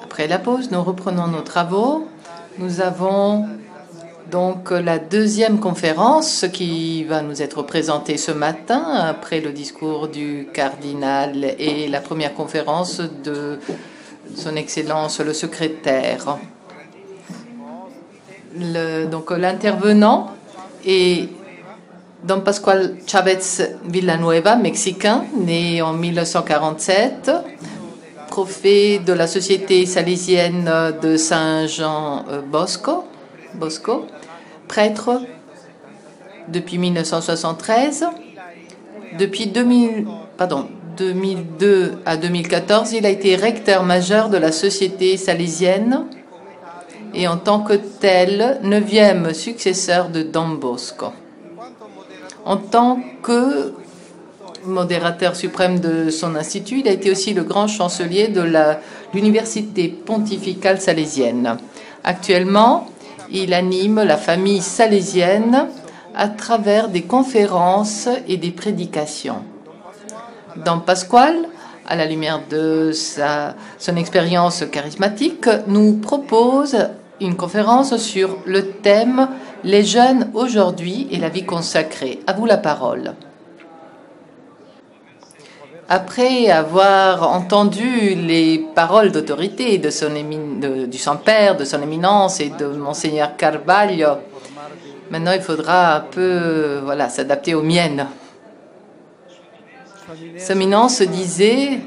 Après la pause, nous reprenons nos travaux. Nous avons donc la deuxième conférence qui va nous être présentée ce matin après le discours du cardinal et la première conférence de Son Excellence le secrétaire. Donc l'intervenant est Don Pascual Chavez Villanueva, mexicain, né en 1947, trophée de la Société salésienne de Saint-Jean Bosco, prêtre depuis 1973. Depuis 2002 à 2014, il a été recteur majeur de la Société salésienne et en tant que tel, 9e successeur de Don Bosco. En tant que modérateur suprême de son institut, il a été aussi le grand chancelier de l'Université pontificale salésienne. Actuellement, il anime la famille salésienne à travers des conférences et des prédications. Don Pascual, à la lumière de son expérience charismatique, nous propose une conférence sur le thème « Les jeunes aujourd'hui et la vie consacrée ». À vous la parole. Après avoir entendu les paroles d'autorité du Saint-Père, de son éminence et de Monseigneur Carvalho, maintenant il faudra un peu s'adapter aux miennes. Sa éminence disait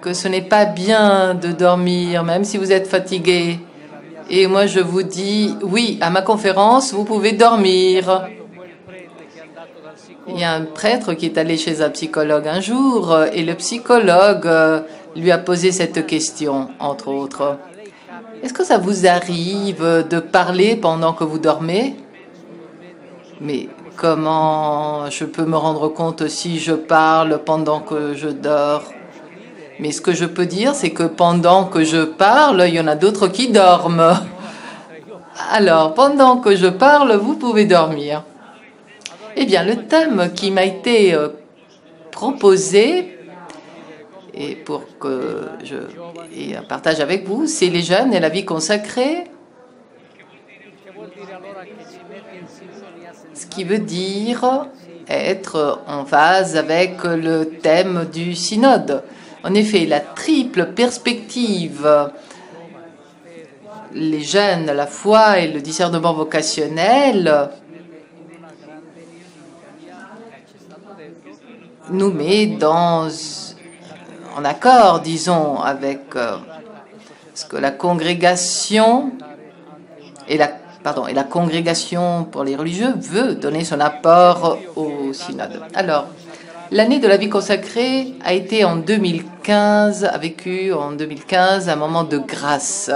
que ce n'est pas bien de dormir, même si vous êtes fatigué. Et moi, je vous dis, oui, à ma conférence, vous pouvez dormir. Il y a un prêtre qui est allé chez un psychologue un jour, et le psychologue lui a posé cette question, entre autres. Est-ce que ça vous arrive de parler pendant que vous dormez? Mais comment je peux me rendre compte si je parle pendant que je dors? Mais ce que je peux dire, c'est que pendant que je parle, il y en a d'autres qui dorment. Alors, pendant que je parle, vous pouvez dormir. Eh bien, le thème qui m'a été proposé, et pour que je partage avec vous, c'est les jeunes et la vie consacrée. Ce qui veut dire être en phase avec le thème du synode. En effet, la triple perspective, les jeunes, la foi et le discernement vocationnel, nous met en accord, disons, avec ce que la congrégation et la congrégation pour les religieux veut donner son apport au synode. Alors, l'année de la vie consacrée a été a vécu en 2015 un moment de grâce.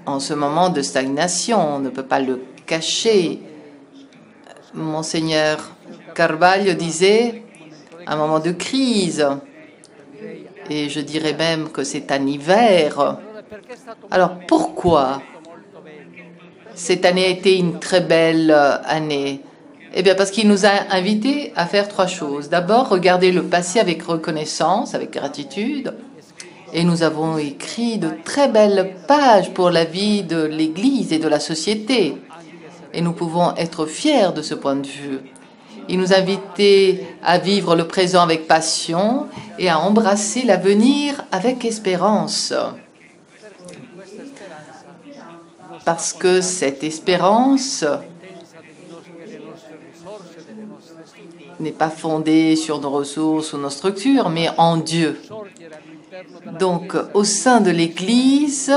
En ce moment de stagnation, on ne peut pas le cacher. Monseigneur Carvalho disait un moment de crise, et je dirais même que c'est un hiver. Alors pourquoi cette année a été une très belle année? Eh bien parce qu'il nous a invités à faire 3 choses. D'abord, regarder le passé avec reconnaissance, avec gratitude. Et nous avons écrit de très belles pages pour la vie de l'Église et de la société. Et nous pouvons être fiers de ce point de vue. Il nous invitait à vivre le présent avec passion et à embrasser l'avenir avec espérance. Parce que cette espérance n'est pas fondée sur nos ressources ou nos structures, mais en Dieu. Donc, au sein de l'Église,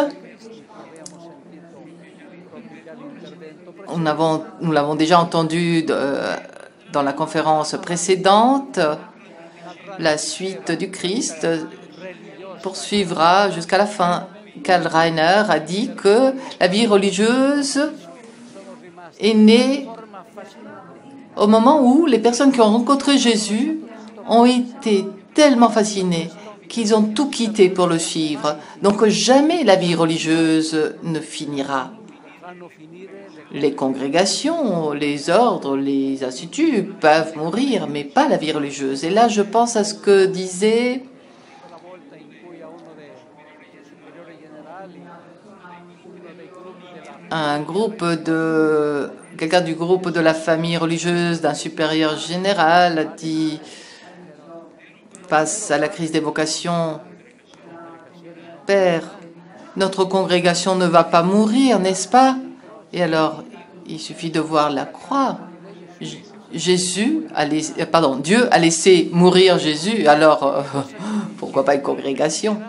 nous l'avons déjà entendu dans la conférence précédente, la suite du Christ poursuivra jusqu'à la fin. Karl Rahner a dit que la vie religieuse est née au moment où les personnes qui ont rencontré Jésus ont été tellement fascinées qu'ils ont tout quitté pour le suivre. Donc jamais la vie religieuse ne finira. Les congrégations, les ordres, les instituts peuvent mourir, mais pas la vie religieuse. Et là, je pense à ce que disait quelqu'un du groupe de la famille religieuse d'un supérieur général a dit, face à la crise des vocations, Père, notre congrégation ne va pas mourir, n'est-ce pas? Et alors, il suffit de voir la croix. Dieu a laissé mourir Jésus, alors pourquoi pas une congrégation?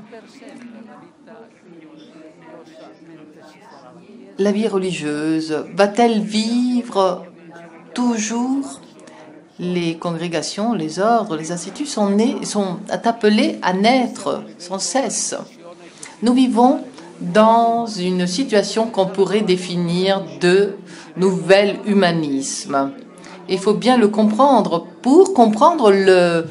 La vie religieuse va-t-elle vivre toujours? Les congrégations, les ordres, les instituts sont appelés à naître sans cesse. Nous vivons dans une situation qu'on pourrait définir de nouvel humanisme. Il faut bien le comprendre pour comprendre le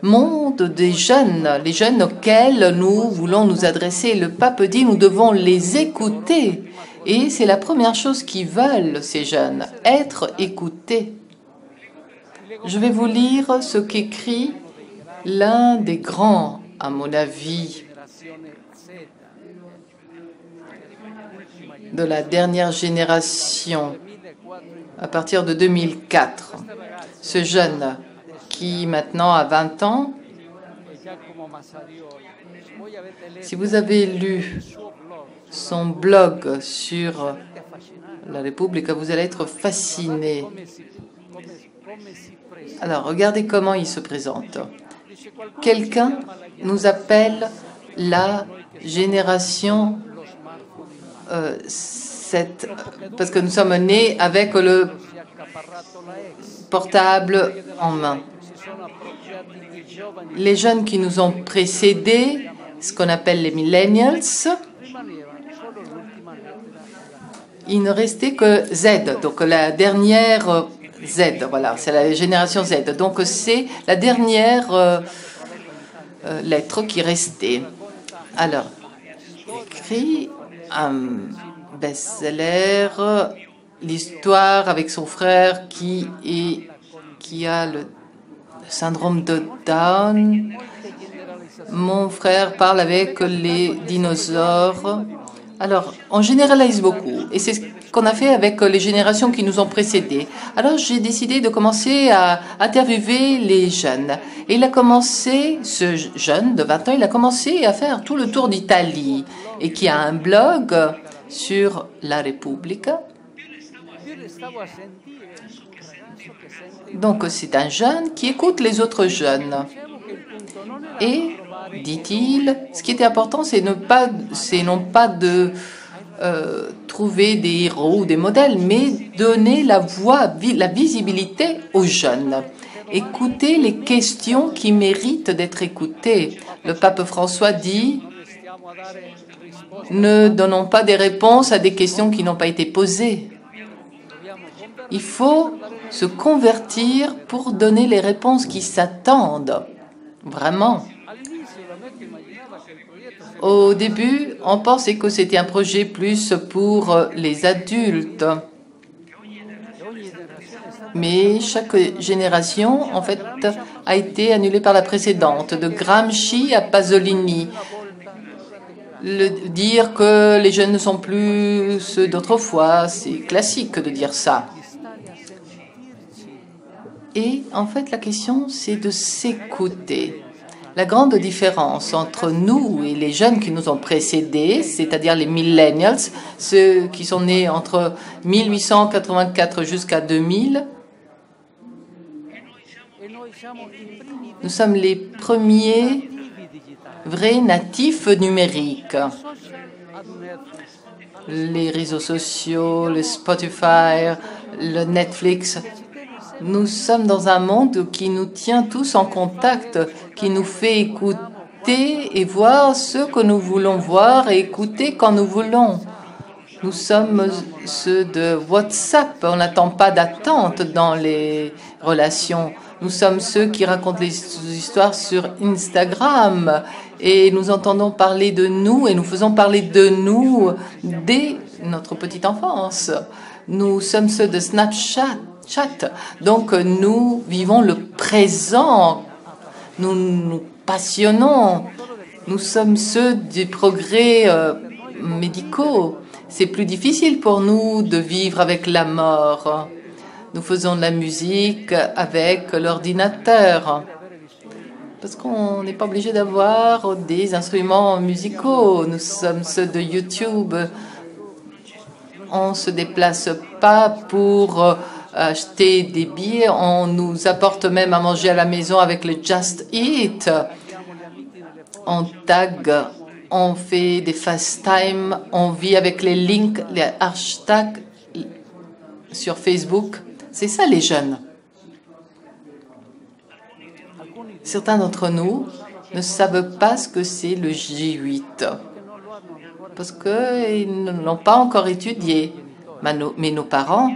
monde des jeunes, les jeunes auxquels nous voulons nous adresser. Le pape dit nous devons les écouter. Et c'est la première chose qu'ils veulent, ces jeunes, être écoutés. Je vais vous lire ce qu'écrit l'un des grands, à mon avis, de la dernière génération, à partir de 2004. Ce jeune qui maintenant a 20 ans, si vous avez lu son blog sur la République, vous allez être fasciné. Alors, regardez comment il se présente. Quelqu'un nous appelle la génération 7, parce que nous sommes nés avec le portable en main. Les jeunes qui nous ont précédés, ce qu'on appelle les millennials, il ne restait que Z, donc la dernière Z, voilà, c'est la génération Z. Donc c'est la dernière lettre qui restait. Alors, écrit un best-seller, l'histoire avec son frère qui a le syndrome de Down. Mon frère parle avec les dinosaures. Alors, on généralise beaucoup, et c'est ce qu'on a fait avec les générations qui nous ont précédés. Alors, j'ai décidé de commencer à interviewer les jeunes. Et il a commencé, ce jeune de 20 ans, il a commencé à faire tout le tour d'Italie, et qui a un blog sur la République. Donc, c'est un jeune qui écoute les autres jeunes. Et, dit-il, ce qui était important, c'est non pas de trouver des héros ou des modèles, mais donner la voix, la visibilité aux jeunes. Écouter les questions qui méritent d'être écoutées. Le pape François dit « Ne donnons pas des réponses à des questions qui n'ont pas été posées ». Il faut se convertir pour donner les réponses qui s'attendent. Vraiment. Au début, on pensait que c'était un projet plus pour les adultes. Mais chaque génération, en fait, a été annulée par la précédente. De Gramsci à Pasolini. Dire que les jeunes ne sont plus ceux d'autrefois, c'est classique de dire ça. Et en fait, la question, c'est de s'écouter. La grande différence entre nous et les jeunes qui nous ont précédés, c'est-à-dire les millennials, ceux qui sont nés entre 1884 jusqu'à 2000, nous sommes les premiers vrais natifs numériques. Les réseaux sociaux, le Spotify, le Netflix. Nous sommes dans un monde qui nous tient tous en contact, qui nous fait écouter et voir ce que nous voulons voir et écouter quand nous voulons. Nous sommes ceux de WhatsApp. On n'attend pas d'attente dans les relations. Nous sommes ceux qui racontent les histoires sur Instagram et nous entendons parler de nous et nous faisons parler de nous dès notre petite enfance. Nous sommes ceux de Snapchat. Donc nous vivons le présent. Nous nous passionnons. Nous sommes ceux des progrès médicaux. C'est plus difficile pour nous de vivre avec la mort. Nous faisons de la musique avec l'ordinateur. Parce qu'on n'est pas obligé d'avoir des instruments musicaux. Nous sommes ceux de YouTube. On ne se déplace pas pour acheter des billets. On nous apporte même à manger à la maison avec le Just Eat. On tag, on fait des FaceTime, on vit avec les links, les hashtags sur Facebook. C'est ça les jeunes. Certains d'entre nous ne savent pas ce que c'est le J8 parce qu'ils ne l'ont pas encore étudié. Mais nos parents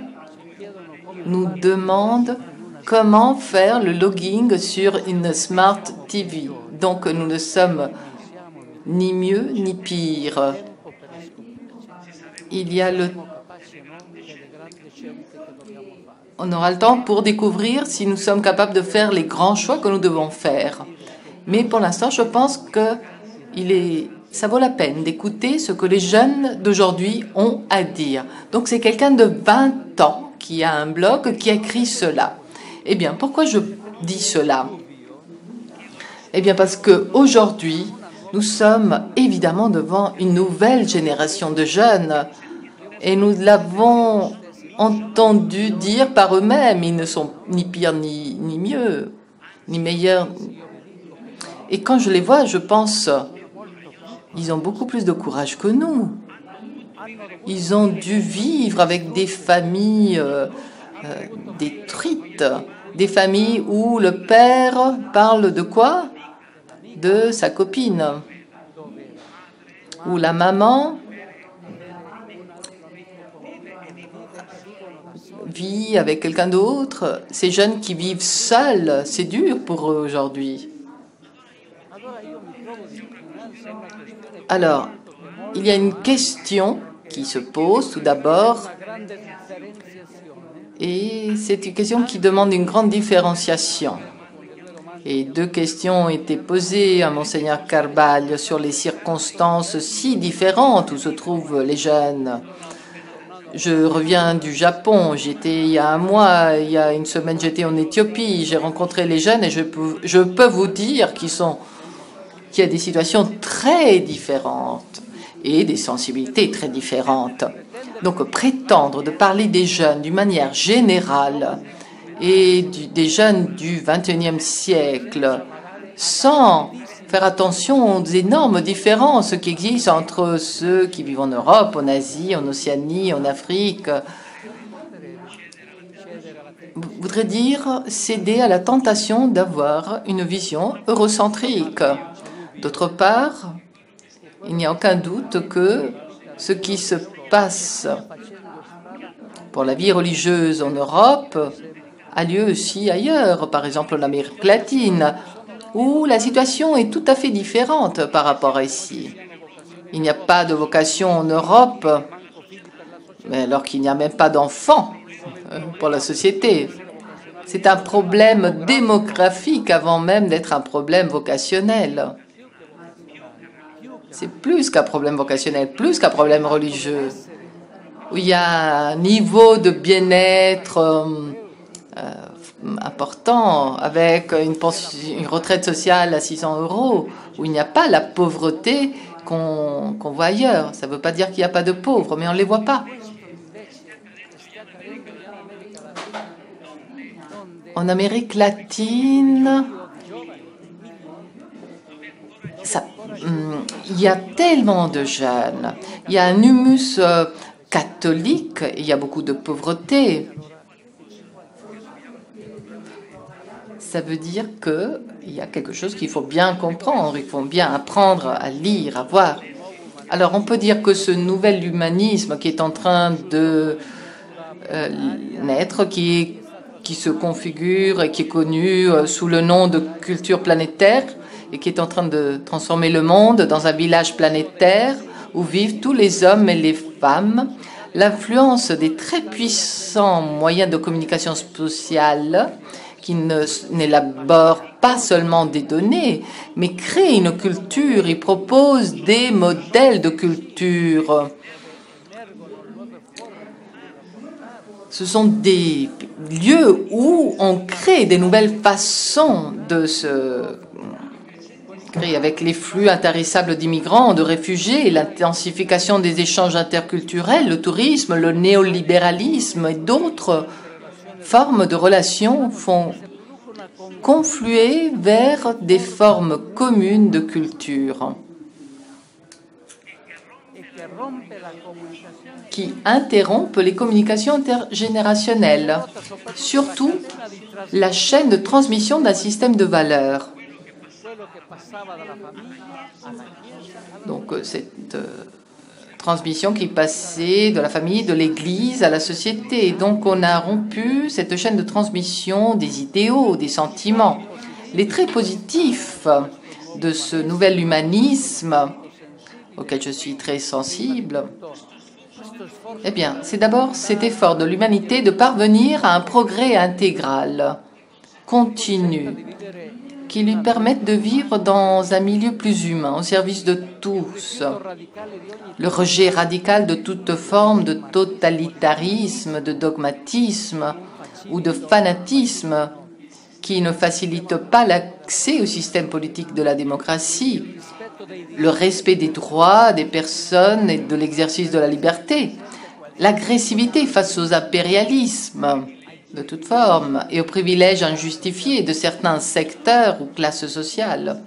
nous demandent comment faire le logging sur une Smart TV. Donc nous ne sommes ni mieux ni pire. On aura le temps pour découvrir si nous sommes capables de faire les grands choix que nous devons faire. Mais pour l'instant, je pense que ça vaut la peine d'écouter ce que les jeunes d'aujourd'hui ont à dire. Donc c'est quelqu'un de 20 ans qui a un blog qui a écrit cela. Eh bien, pourquoi je dis cela? Eh bien, parce qu'aujourd'hui, nous sommes évidemment devant une nouvelle génération de jeunes et nous l'avons entendu dire par eux-mêmes, ils ne sont ni pires ni mieux, ni meilleurs. Et quand je les vois, je pense, ils ont beaucoup plus de courage que nous. Ils ont dû vivre avec des familles détruites, des familles où le père parle de quoi? De sa copine, où la maman vit avec quelqu'un d'autre. Ces jeunes qui vivent seuls, c'est dur pour eux aujourd'hui. Alors, il y a une question qui se pose tout d'abord, et c'est une question qui demande une grande différenciation. Et deux questions ont été posées à Monseigneur Carvalho sur les circonstances si différentes où se trouvent les jeunes. Je reviens du Japon, j'étais il y a un mois, il y a une semaine j'étais en Éthiopie, j'ai rencontré les jeunes et je peux vous dire qu'il y a des situations très différentes et des sensibilités très différentes. Donc prétendre de parler des jeunes d'une manière générale et des jeunes du XXIe siècle sans faire attention aux énormes différences qui existent entre ceux qui vivent en Europe, en Asie, en Océanie, en Afrique, voudrait dire céder à la tentation d'avoir une vision eurocentrique. D'autre part, il n'y a aucun doute que ce qui se passe pour la vie religieuse en Europe a lieu aussi ailleurs, par exemple en Amérique latine, où la situation est tout à fait différente par rapport à ici. Il n'y a pas de vocation en Europe, mais alors qu'il n'y a même pas d'enfants pour la société. C'est un problème démographique avant même d'être un problème vocationnel. C'est plus qu'un problème vocationnel, plus qu'un problème religieux, où il y a un niveau de bien-être important, avec une retraite sociale à 600 €, où il n'y a pas la pauvreté qu'on voit ailleurs. Ça ne veut pas dire qu'il n'y a pas de pauvres, mais on ne les voit pas. En Amérique latine, il y a tellement de jeunes. Il y a un humus catholique, il y a beaucoup de pauvreté. Ça veut dire qu'il y a quelque chose qu'il faut bien comprendre, il faut bien apprendre à lire, à voir. Alors on peut dire que ce nouvel humanisme qui est en train de naître, qui se configure et qui est connu sous le nom de culture planétaire et qui est en train de transformer le monde dans un village planétaire où vivent tous les hommes et les femmes. L'influence des très puissants moyens de communication sociale qui n'élaborent pas seulement des données, mais créent une culture, ils proposent des modèles de culture. Ce sont des lieux où on crée des nouvelles façons de se créer avec les flux intarissables d'immigrants, de réfugiés, l'intensification des échanges interculturels, le tourisme, le néolibéralisme et d'autres formes de relations font confluer vers des formes communes de culture qui interrompent les communications intergénérationnelles, surtout la chaîne de transmission d'un système de valeurs. Donc cette transmission qui passait de la famille, de l'Église à la société. Et donc on a rompu cette chaîne de transmission des idéaux, des sentiments. Les traits positifs de ce nouvel humanisme auquel je suis très sensible, eh bien, c'est d'abord cet effort de l'humanité de parvenir à un progrès intégral, continu, qui lui permette de vivre dans un milieu plus humain, au service de tous. Le rejet radical de toute forme de totalitarisme, de dogmatisme ou de fanatisme qui ne facilite pas l'accès au système politique de la démocratie, le respect des droits des personnes et de l'exercice de la liberté, l'agressivité face aux impérialismes de toute forme et aux privilèges injustifiés de certains secteurs ou classes sociales,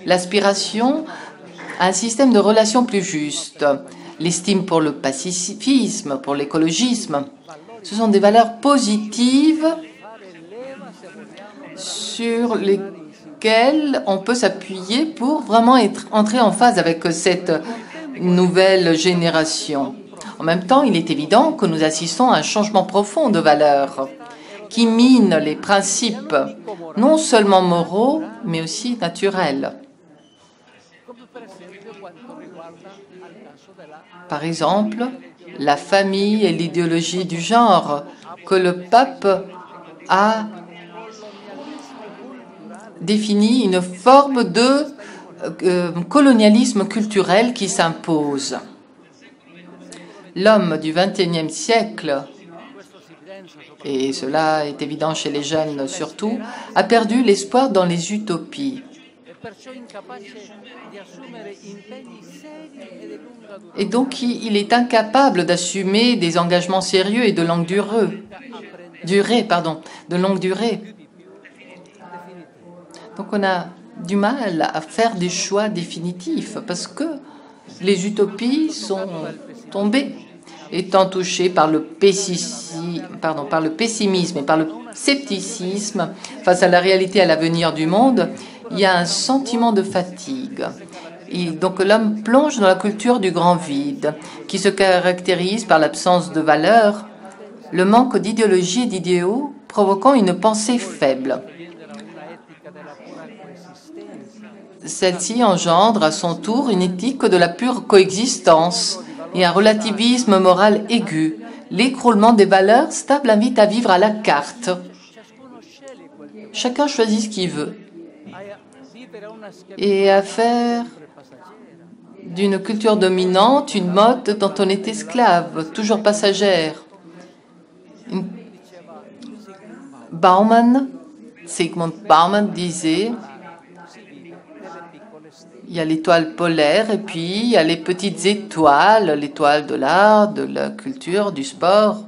l'aspiration à un système de relations plus juste, l'estime pour le pacifisme, pour l'écologisme. Ce sont des valeurs positives sur lesquelles on peut s'appuyer pour vraiment entrer en phase avec cette nouvelle génération. En même temps, il est évident que nous assistons à un changement profond de valeurs qui mine les principes non seulement moraux, mais aussi naturels. Par exemple, la famille et l'idéologie du genre que le pape a défini une forme de colonialisme culturel qui s'impose. L'homme du XXIe siècle, et cela est évident chez les jeunes surtout, a perdu l'espoir dans les utopies. Et donc, il est incapable d'assumer des engagements sérieux et de longue durée. Donc, on a du mal à faire des choix définitifs parce que les utopies sont tombées, étant touchées par le pessimisme et par le scepticisme face à la réalité, à l'avenir du monde. Il y a un sentiment de fatigue. Et donc l'homme plonge dans la culture du grand vide, qui se caractérise par l'absence de valeurs, le manque d'idéologie et d'idéaux, provoquant une pensée faible. Celle-ci engendre à son tour une éthique de la pure coexistence et un relativisme moral aigu. L'écroulement des valeurs stables invite à vivre à la carte. Chacun choisit ce qu'il veut et à faire d'une culture dominante une mode dont on est esclave, toujours passagère. Sigmund Bauman disait: il y a l'étoile polaire et puis il y a les petites étoiles, l'étoile de l'art, de la culture, du sport.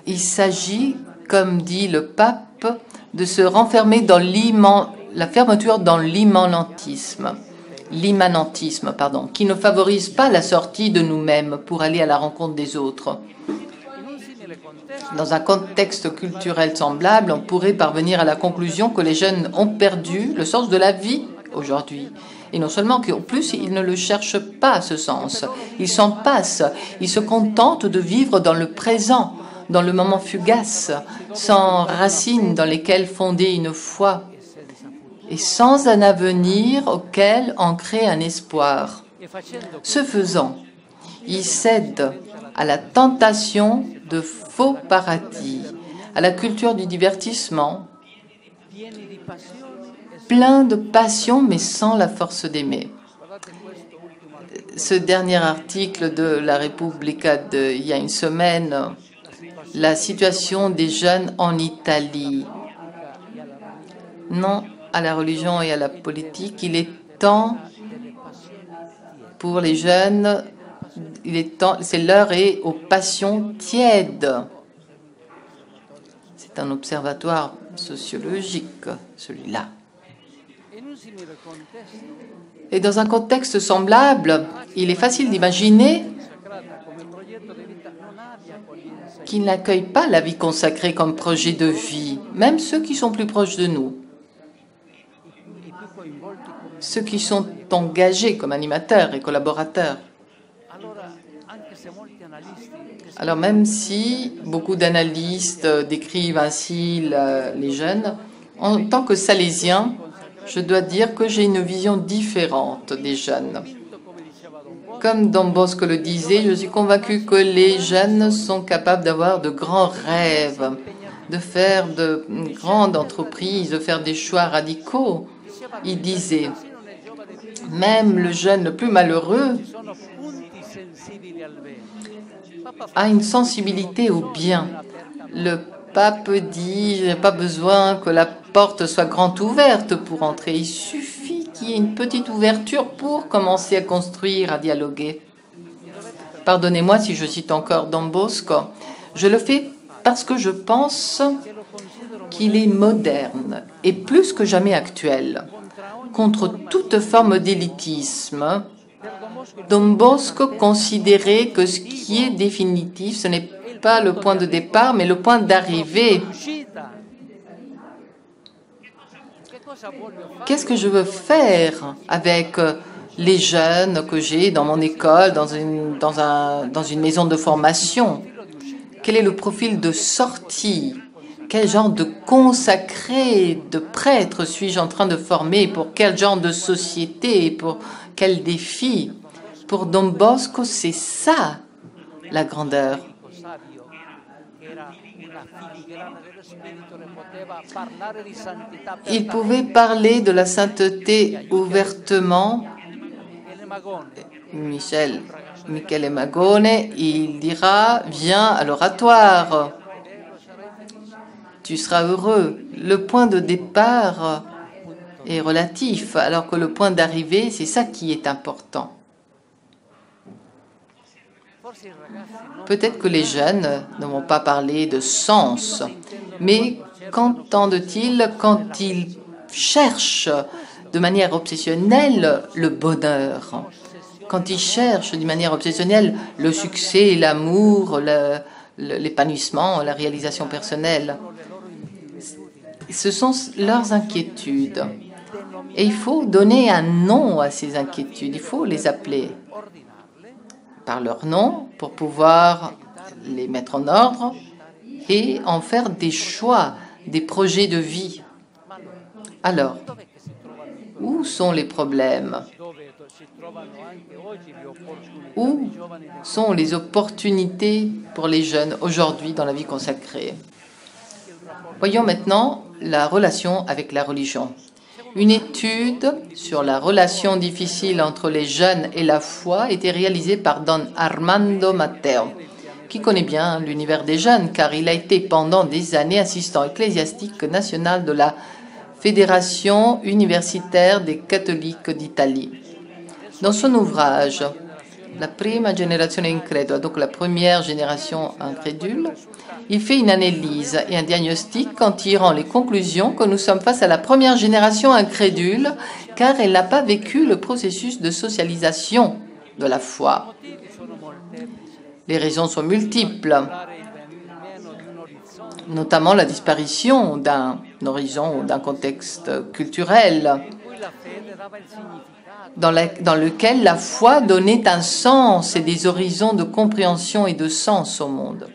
Il s'agit, comme dit le pape, de se renfermer dans la fermeture dans l'immanentisme, qui ne favorise pas la sortie de nous-mêmes pour aller à la rencontre des autres. Dans un contexte culturel semblable, on pourrait parvenir à la conclusion que les jeunes ont perdu le sens de la vie aujourd'hui. Et non seulement qu'en plus, ils ne le cherchent pas, ce sens. Ils s'en passent. Ils se contentent de vivre dans le présent, dans le moment fugace, sans racines dans lesquelles fonder une foi et sans un avenir auquel ancrer un espoir. Ce faisant, ils cèdent à la tentation de faux paradis, à la culture du divertissement, plein de passion mais sans la force d'aimer. Ce dernier article de la Repubblica il y a une semaine, la situation des jeunes en Italie. Non à la religion et à la politique, il est temps pour les jeunes, c'est l'heure et aux passions tièdes. C'est un observatoire sociologique, celui-là. Et dans un contexte semblable, il est facile d'imaginer qu'ils n'accueillent pas la vie consacrée comme projet de vie, même ceux qui sont plus proches de nous, ceux qui sont engagés comme animateurs et collaborateurs. Alors même si beaucoup d'analystes décrivent ainsi les jeunes, en tant que salésien, je dois dire que j'ai une vision différente des jeunes. Comme Don Bosco le disait, je suis convaincue que les jeunes sont capables d'avoir de grands rêves, de faire de grandes entreprises, de faire des choix radicaux. Il disait, même le jeune le plus malheureux a une sensibilité au bien. Le pape dit, je n'ai pas besoin que la porte soit grande ouverte pour entrer. Il suffit qu'il y ait une petite ouverture pour commencer à construire, à dialoguer. Pardonnez-moi si je cite encore Don Bosco. Je le fais parce que je pense qu'il est moderne et plus que jamais actuel. Contre toute forme d'élitisme, Don Bosco considérait que ce qui est définitif, ce n'est pas le point de départ, mais le point d'arrivée. Qu'est-ce que je veux faire avec les jeunes que j'ai dans mon école, dans une maison de formation? Quel est le profil de sortie? Quel genre de consacré, de prêtre suis-je en train de former? Pour quel genre de société? Pour quel défi? Pour Don Bosco, c'est ça la grandeur. Il pouvait parler de la sainteté ouvertement. Michele Magone, il dira, viens à l'oratoire. Tu seras heureux. Le point de départ est relatif, alors que le point d'arrivée, c'est ça qui est important. Peut-être que les jeunes ne vont pas parler de sens, mais qu'entendent-ils quand ils cherchent de manière obsessionnelle le bonheur, quand ils cherchent de manière obsessionnelle le succès, l'amour, l'épanouissement, la réalisation personnelle? Ce sont leurs inquiétudes. Et il faut donner un nom à ces inquiétudes, il faut les appeler par leur nom pour pouvoir les mettre en ordre et en faire des choix, des projets de vie. Alors, où sont les problèmes? Où sont les opportunités pour les jeunes aujourd'hui dans la vie consacrée? Voyons maintenant la relation avec la religion. Une étude sur la relation difficile entre les jeunes et la foi a été réalisée par Don Armando Matteo, qui connaît bien l'univers des jeunes car il a été pendant des années assistant ecclésiastique national de la Fédération universitaire des catholiques d'Italie. Dans son ouvrage, La prima generazione incredula, donc la première génération incrédule, il fait une analyse et un diagnostic en tirant les conclusions que nous sommes face à la première génération incrédule car elle n'a pas vécu le processus de socialisation de la foi. Les raisons sont multiples, notamment la disparition d'un horizon ou d'un contexte culturel dans lequel la foi donnait un sens et des horizons de compréhension et de sens au monde.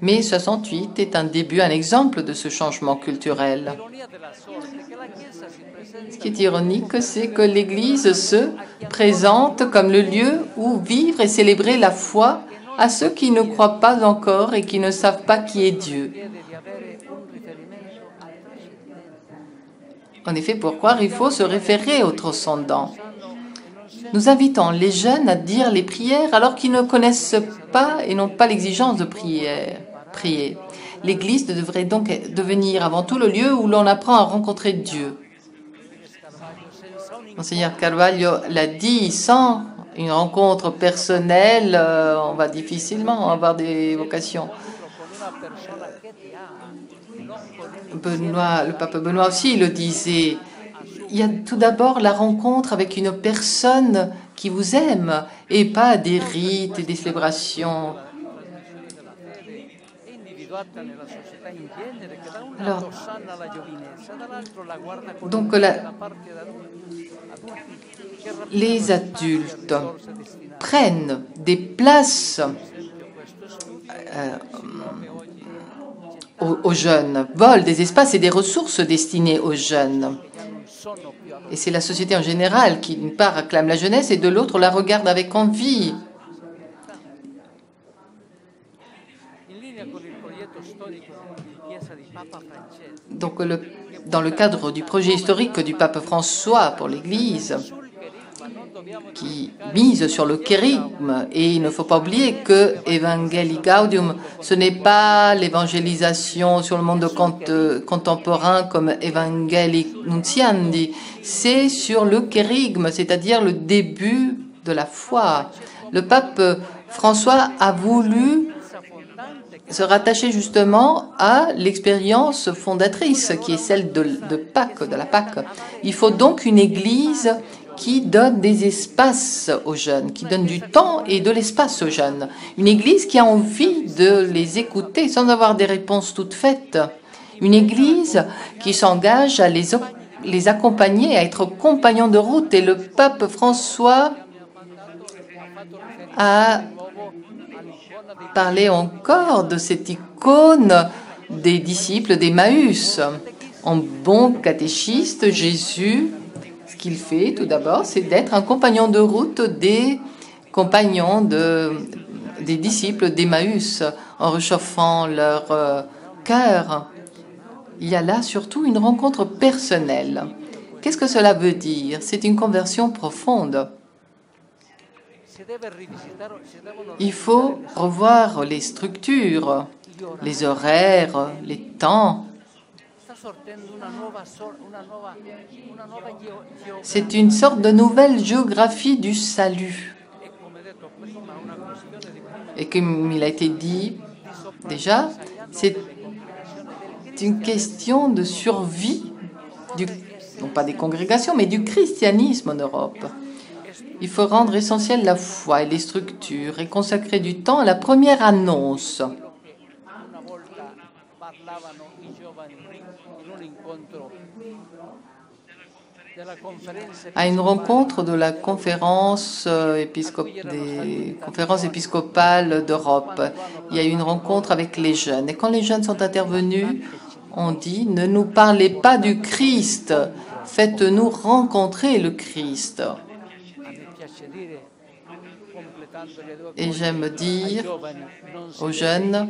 Mai 68 est un début, un exemple de ce changement culturel. Ce qui est ironique, c'est que l'Église se présente comme le lieu où vivre et célébrer la foi à ceux qui ne croient pas encore et qui ne savent pas qui est Dieu. En effet, pour croire, il faut se référer au transcendant. Nous invitons les jeunes à dire les prières alors qu'ils ne connaissent pas et n'ont pas l'exigence de prier. L'Église devrait donc devenir avant tout le lieu où l'on apprend à rencontrer Dieu. Monseigneur Carvalho l'a dit, sans une rencontre personnelle, on va difficilement avoir des vocations. Le pape Benoît aussi le disait. Il y a tout d'abord la rencontre avec une personne qui vous aime et pas des rites et des célébrations. Alors, donc les adultes prennent des places aux jeunes, volent des espaces et des ressources destinés aux jeunes. Et c'est la société en général qui, d'une part, acclame la jeunesse et de l'autre, la regarde avec envie. Donc, dans le cadre du projet historique du pape François pour l'Église, qui mise sur le kérigme, et il ne faut pas oublier que Evangelii Gaudium, ce n'est pas l'évangélisation sur le monde contemporain comme Evangelii Nuntiandi, c'est sur le kérigme, c'est-à-dire le début de la foi. Le pape François a voulu se rattacher justement à l'expérience fondatrice qui est celle de Pâques, de la Pâque. Il faut donc une Église qui donne des espaces aux jeunes, qui donne du temps et de l'espace aux jeunes. Une Église qui a envie de les écouter sans avoir des réponses toutes faites. Une Église qui s'engage à les accompagner, à être compagnons de route. Et le pape François a parlé encore de cette icône des disciples d'Emmaüs. En bon catéchiste, Jésus, ce qu'il fait tout d'abord, c'est d'être un compagnon de route des disciples d'Emmaüs, en réchauffant leur cœur. Il y a là surtout une rencontre personnelle. Qu'est-ce que cela veut dire? C'est une conversion profonde. Il faut revoir les structures, les horaires, les temps. C'est une sorte de nouvelle géographie du salut. Et comme il a été dit déjà, c'est une question de survie, non pas des congrégations, mais du christianisme en Europe. Il faut rendre essentielle la foi et les structures et consacrer du temps à la première annonce. À une rencontre de la conférence des conférences épiscopales d'Europe. Il y a eu une rencontre avec les jeunes. Et quand les jeunes sont intervenus, on dit « Ne nous parlez pas du Christ, faites-nous rencontrer le Christ ». Et j'aime dire aux jeunes,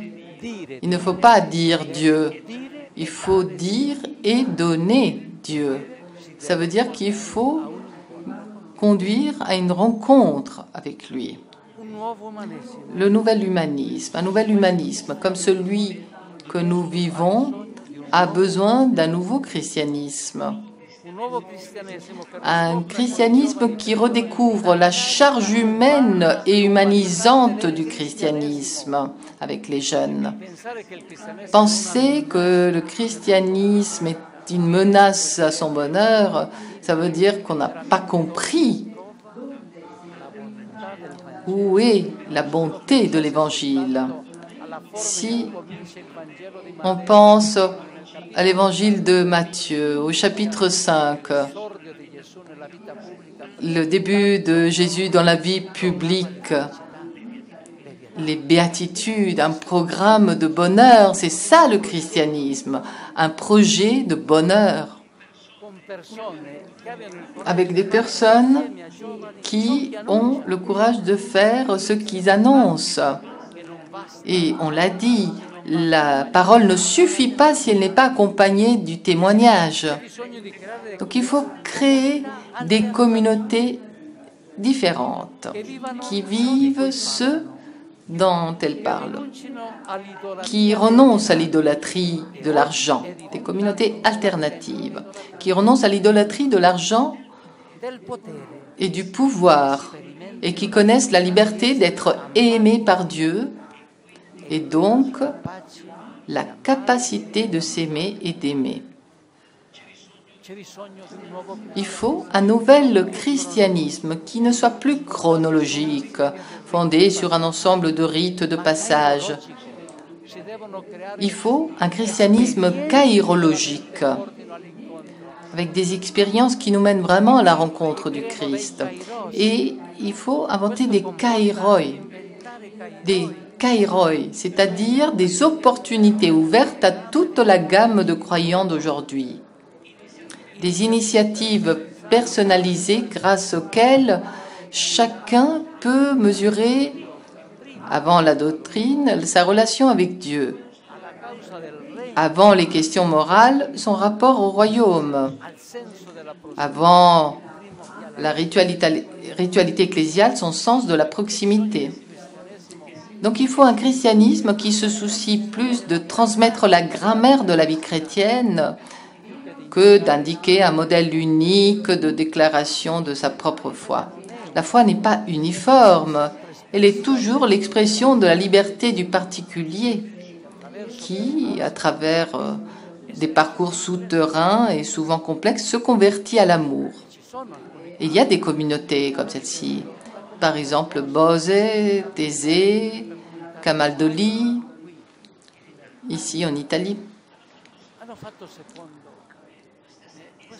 il ne faut pas dire Dieu, il faut dire et donner Dieu. Ça veut dire qu'il faut conduire à une rencontre avec lui. Le nouvel humanisme, un nouvel humanisme comme celui que nous vivons, a besoin d'un nouveau christianisme. Un christianisme qui redécouvre la charge humaine et humanisante du christianisme avec les jeunes. Penser que le christianisme est une menace à son bonheur, ça veut dire qu'on n'a pas compris où est la bonté de l'Évangile. Si on pense à l'évangile de Matthieu, au chapitre 5, le début de Jésus dans la vie publique, les béatitudes, un programme de bonheur. C'est ça le christianisme, un projet de bonheur avec des personnes qui ont le courage de faire ce qu'ils annoncent. Et on l'a dit, la parole ne suffit pas si elle n'est pas accompagnée du témoignage. Donc il faut créer des communautés différentes qui vivent ce dont elles parlent, qui renoncent à l'idolâtrie de l'argent, des communautés alternatives, qui renoncent à l'idolâtrie de l'argent et du pouvoir, et qui connaissent la liberté d'être aimés par Dieu, et donc la capacité de s'aimer et d'aimer. Il faut un nouvel christianisme qui ne soit plus chronologique, fondé sur un ensemble de rites de passage. Il faut un christianisme kairologique, avec des expériences qui nous mènent vraiment à la rencontre du Christ. Et il faut inventer des kairoi, c'est-à-dire des opportunités ouvertes à toute la gamme de croyants d'aujourd'hui. Des initiatives personnalisées grâce auxquelles chacun peut mesurer, avant la doctrine, sa relation avec Dieu. Avant les questions morales, son rapport au royaume. Avant la ritualité ecclésiale, son sens de la proximité. Donc il faut un christianisme qui se soucie plus de transmettre la grammaire de la vie chrétienne que d'indiquer un modèle unique de déclaration de sa propre foi. La foi n'est pas uniforme, elle est toujours l'expression de la liberté du particulier qui, à travers des parcours souterrains et souvent complexes, se convertit à l'amour. Et il y a des communautés comme celle-ci, par exemple Bose, Thésée, Camaldoli, ici en Italie.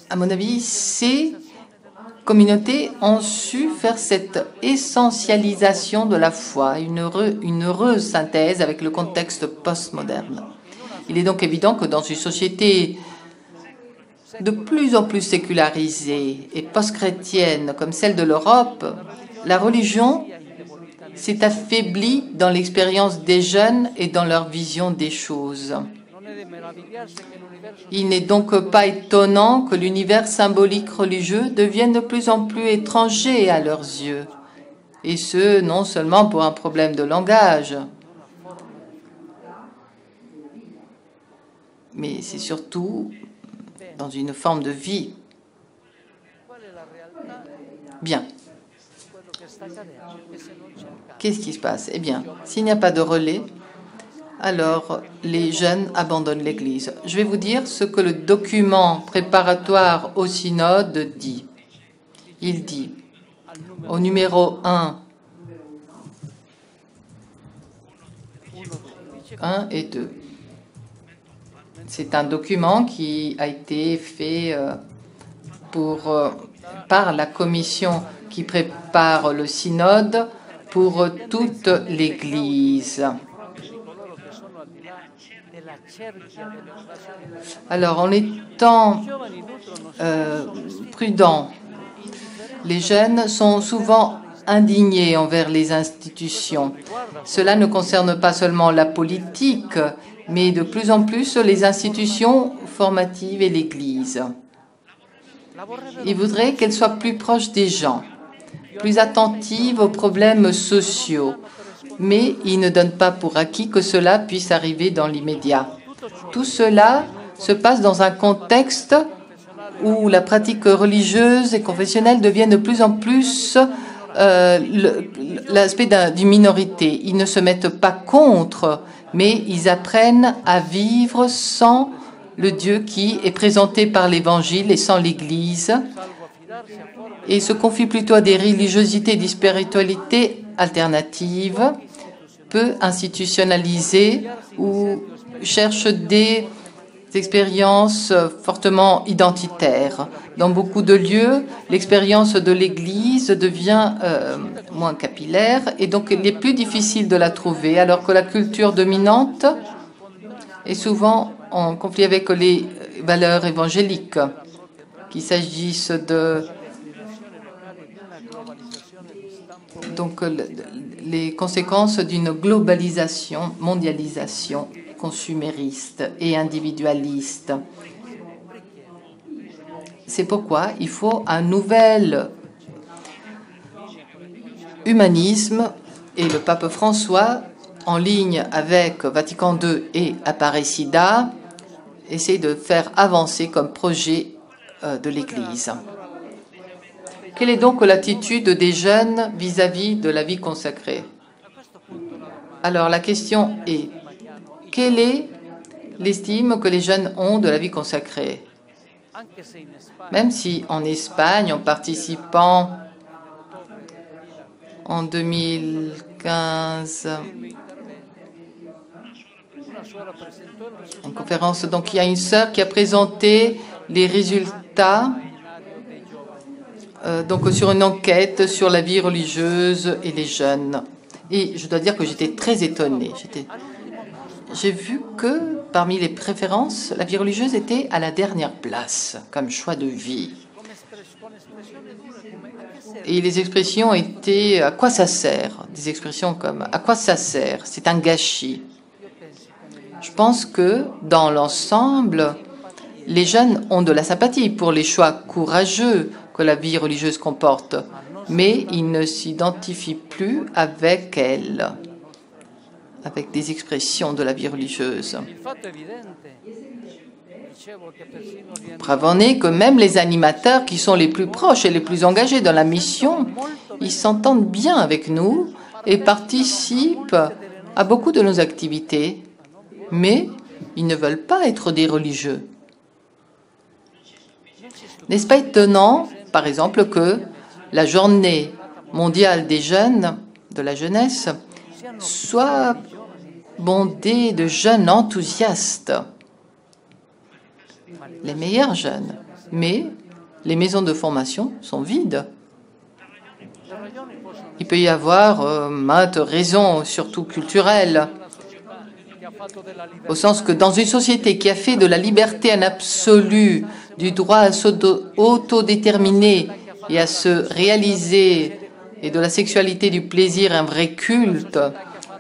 À mon avis, ces communautés ont su faire cette essentialisation de la foi, une heureuse synthèse avec le contexte postmoderne. Il est donc évident que dans une société de plus en plus sécularisée et post-chrétienne comme celle de l'Europe, la religion s'est affaiblie dans l'expérience des jeunes et dans leur vision des choses. Il n'est donc pas étonnant que l'univers symbolique religieux devienne de plus en plus étranger à leurs yeux, et ce, non seulement pour un problème de langage, mais c'est surtout dans une forme de vie. Bien. Qu'est-ce qui se passe? Eh bien, s'il n'y a pas de relais, alors les jeunes abandonnent l'Église. Je vais vous dire ce que le document préparatoire au synode dit. Il dit, au numéro 1 et 2, c'est un document qui a été fait par la commission qui prépare le synode pour toute l'Église. Alors, en étant prudents, les jeunes sont souvent indignés envers les institutions. Cela ne concerne pas seulement la politique, mais de plus en plus les institutions formatives et l'Église. Ils voudraient qu'elle soit plus proche des gens, plus attentive aux problèmes sociaux, mais ils ne donnent pas pour acquis que cela puisse arriver dans l'immédiat. Tout cela se passe dans un contexte où la pratique religieuse et confessionnelle devient de plus en plus l'aspect d'une minorité. Ils ne se mettent pas contre, mais ils apprennent à vivre sans le Dieu qui est présenté par l'Évangile et sans l'Église, et se confient plutôt à des religiosités et des spiritualités alternatives, peu institutionnalisées, ou cherchent des expériences fortement identitaires. Dans beaucoup de lieux, l'expérience de l'Église devient moins capillaire et donc il est plus difficile de la trouver, alors que la culture dominante est souvent en conflit avec les valeurs évangéliques, qu'il s'agisse de les conséquences d'une globalisation, mondialisation consumériste et individualiste. C'est pourquoi il faut un nouvel humanisme et le pape François, en ligne avec Vatican II et Aparecida, essaie de faire avancer comme projet de l'Église. Quelle est donc l'attitude des jeunes vis-à-vis de la vie consacrée? Alors la question est, quelle est l'estime que les jeunes ont de la vie consacrée? Même si en Espagne, en participant en 2015 à une conférence, donc il y a une sœur qui a présenté les résultats donc sur une enquête sur la vie religieuse et les jeunes. Et je dois dire que j'étais très étonnée. J'ai vu que parmi les préférences, la vie religieuse était à la dernière place comme choix de vie. Et les expressions étaient « à quoi ça sert ?» Des expressions comme « à quoi ça sert ?» C'est un gâchis. Je pense que dans l'ensemble, les jeunes ont de la sympathie pour les choix courageux que la vie religieuse comporte, mais ils ne s'identifient plus avec elle, avec des expressions de la vie religieuse. Preuve en est que même les animateurs qui sont les plus proches et les plus engagés dans la mission, ils s'entendent bien avec nous et participent à beaucoup de nos activités, mais ils ne veulent pas être des religieux. N'est-ce pas étonnant, par exemple, que la journée mondiale des jeunes, de la jeunesse, soit bondée de jeunes enthousiastes, les meilleurs jeunes, mais les maisons de formation sont vides. Il peut y avoir maintes raisons, surtout culturelles, au sens que dans une société qui a fait de la liberté un absolu, du droit à s'autodéterminer et à se réaliser, et de la sexualité du plaisir un vrai culte,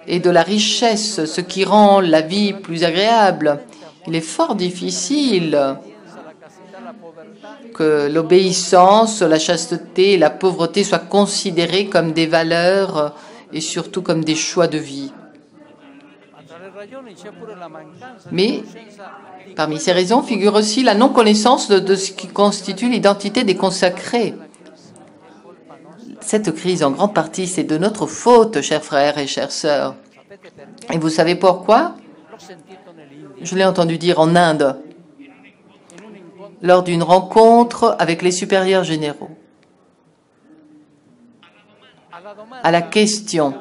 et de la richesse, ce qui rend la vie plus agréable, il est fort difficile que l'obéissance, la chasteté et la pauvreté soient considérées comme des valeurs et surtout comme des choix de vie. Mais parmi ces raisons figure aussi la non-connaissance de ce qui constitue l'identité des consacrés. Cette crise, en grande partie, c'est de notre faute, chers frères et chères sœurs. Et vous savez pourquoi? Je l'ai entendu dire en Inde, lors d'une rencontre avec les supérieurs généraux. À la question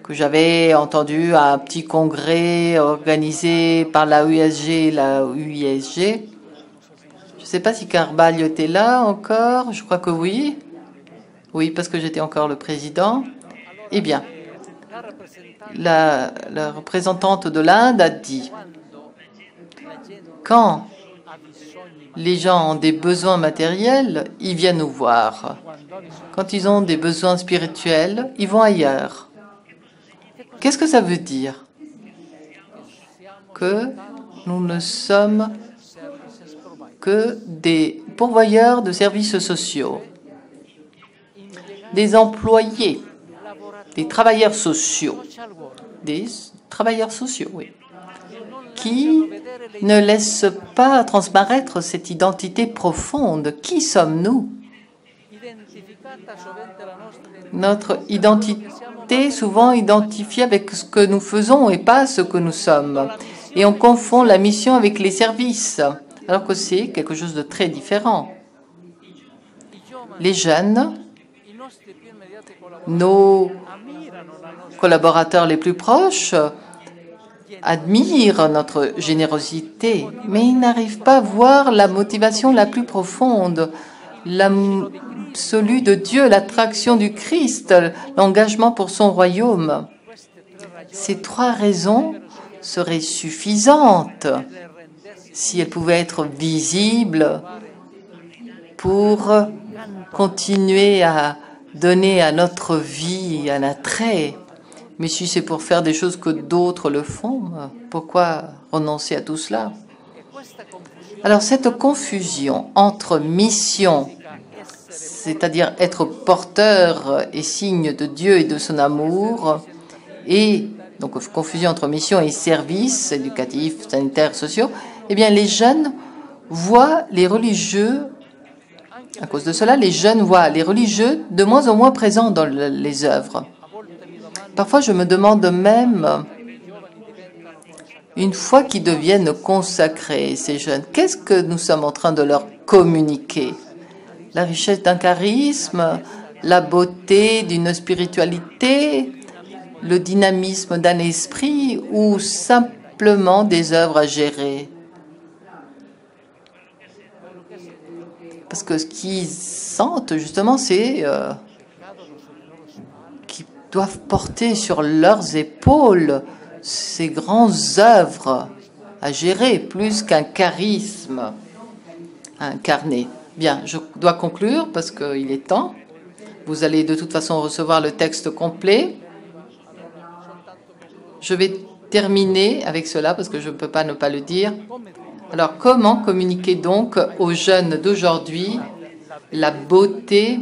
que j'avais entendue à un petit congrès organisé par la USG et la UISG, je ne sais pas si Carvalho était là encore, je crois que oui. Oui, parce que j'étais encore le président. Eh bien, la représentante de l'Inde a dit, quand les gens ont des besoins matériels, ils viennent nous voir. Quand ils ont des besoins spirituels, ils vont ailleurs. Qu'est-ce que ça veut dire? Que nous ne sommes que des pourvoyeurs de services sociaux, des employés, des travailleurs sociaux, oui, qui ne laissent pas transparaître cette identité profonde. Qui sommes-nous? Notre identité, souvent identifiée avec ce que nous faisons et pas ce que nous sommes. Et on confond la mission avec les services, alors que c'est quelque chose de très différent. Les jeunes, nos collaborateurs les plus proches, admirent notre générosité, mais ils n'arrivent pas à voir la motivation la plus profonde, l'absolu de Dieu, l'attraction du Christ, l'engagement pour son royaume. Ces trois raisons seraient suffisantes si elles pouvaient être visibles pour continuer à donner à notre vie un attrait. Mais si c'est pour faire des choses que d'autres le font, pourquoi renoncer à tout cela? Alors cette confusion entre mission, c'est-à-dire être porteur et signe de Dieu et de son amour, et donc confusion entre mission et services éducatifs, sanitaires, sociaux, eh bien les jeunes voient les religieux, à cause de cela, les jeunes voient les religieux de moins en moins présents dans les œuvres. Parfois, je me demande même, une fois qu'ils deviennent consacrés, ces jeunes, qu'est-ce que nous sommes en train de leur communiquer? La richesse d'un charisme, la beauté d'une spiritualité, le dynamisme d'un esprit ou simplement des œuvres à gérer? Parce que ce qu'ils sentent, justement, c'est qu'ils doivent porter sur leurs épaules ces grandes œuvres à gérer, plus qu'un charisme à incarner. Bien, je dois conclure parce qu'il est temps. Vous allez de toute façon recevoir le texte complet. Je vais terminer avec cela parce que je ne peux pas ne pas le dire. Alors, comment communiquer donc aux jeunes d'aujourd'hui la beauté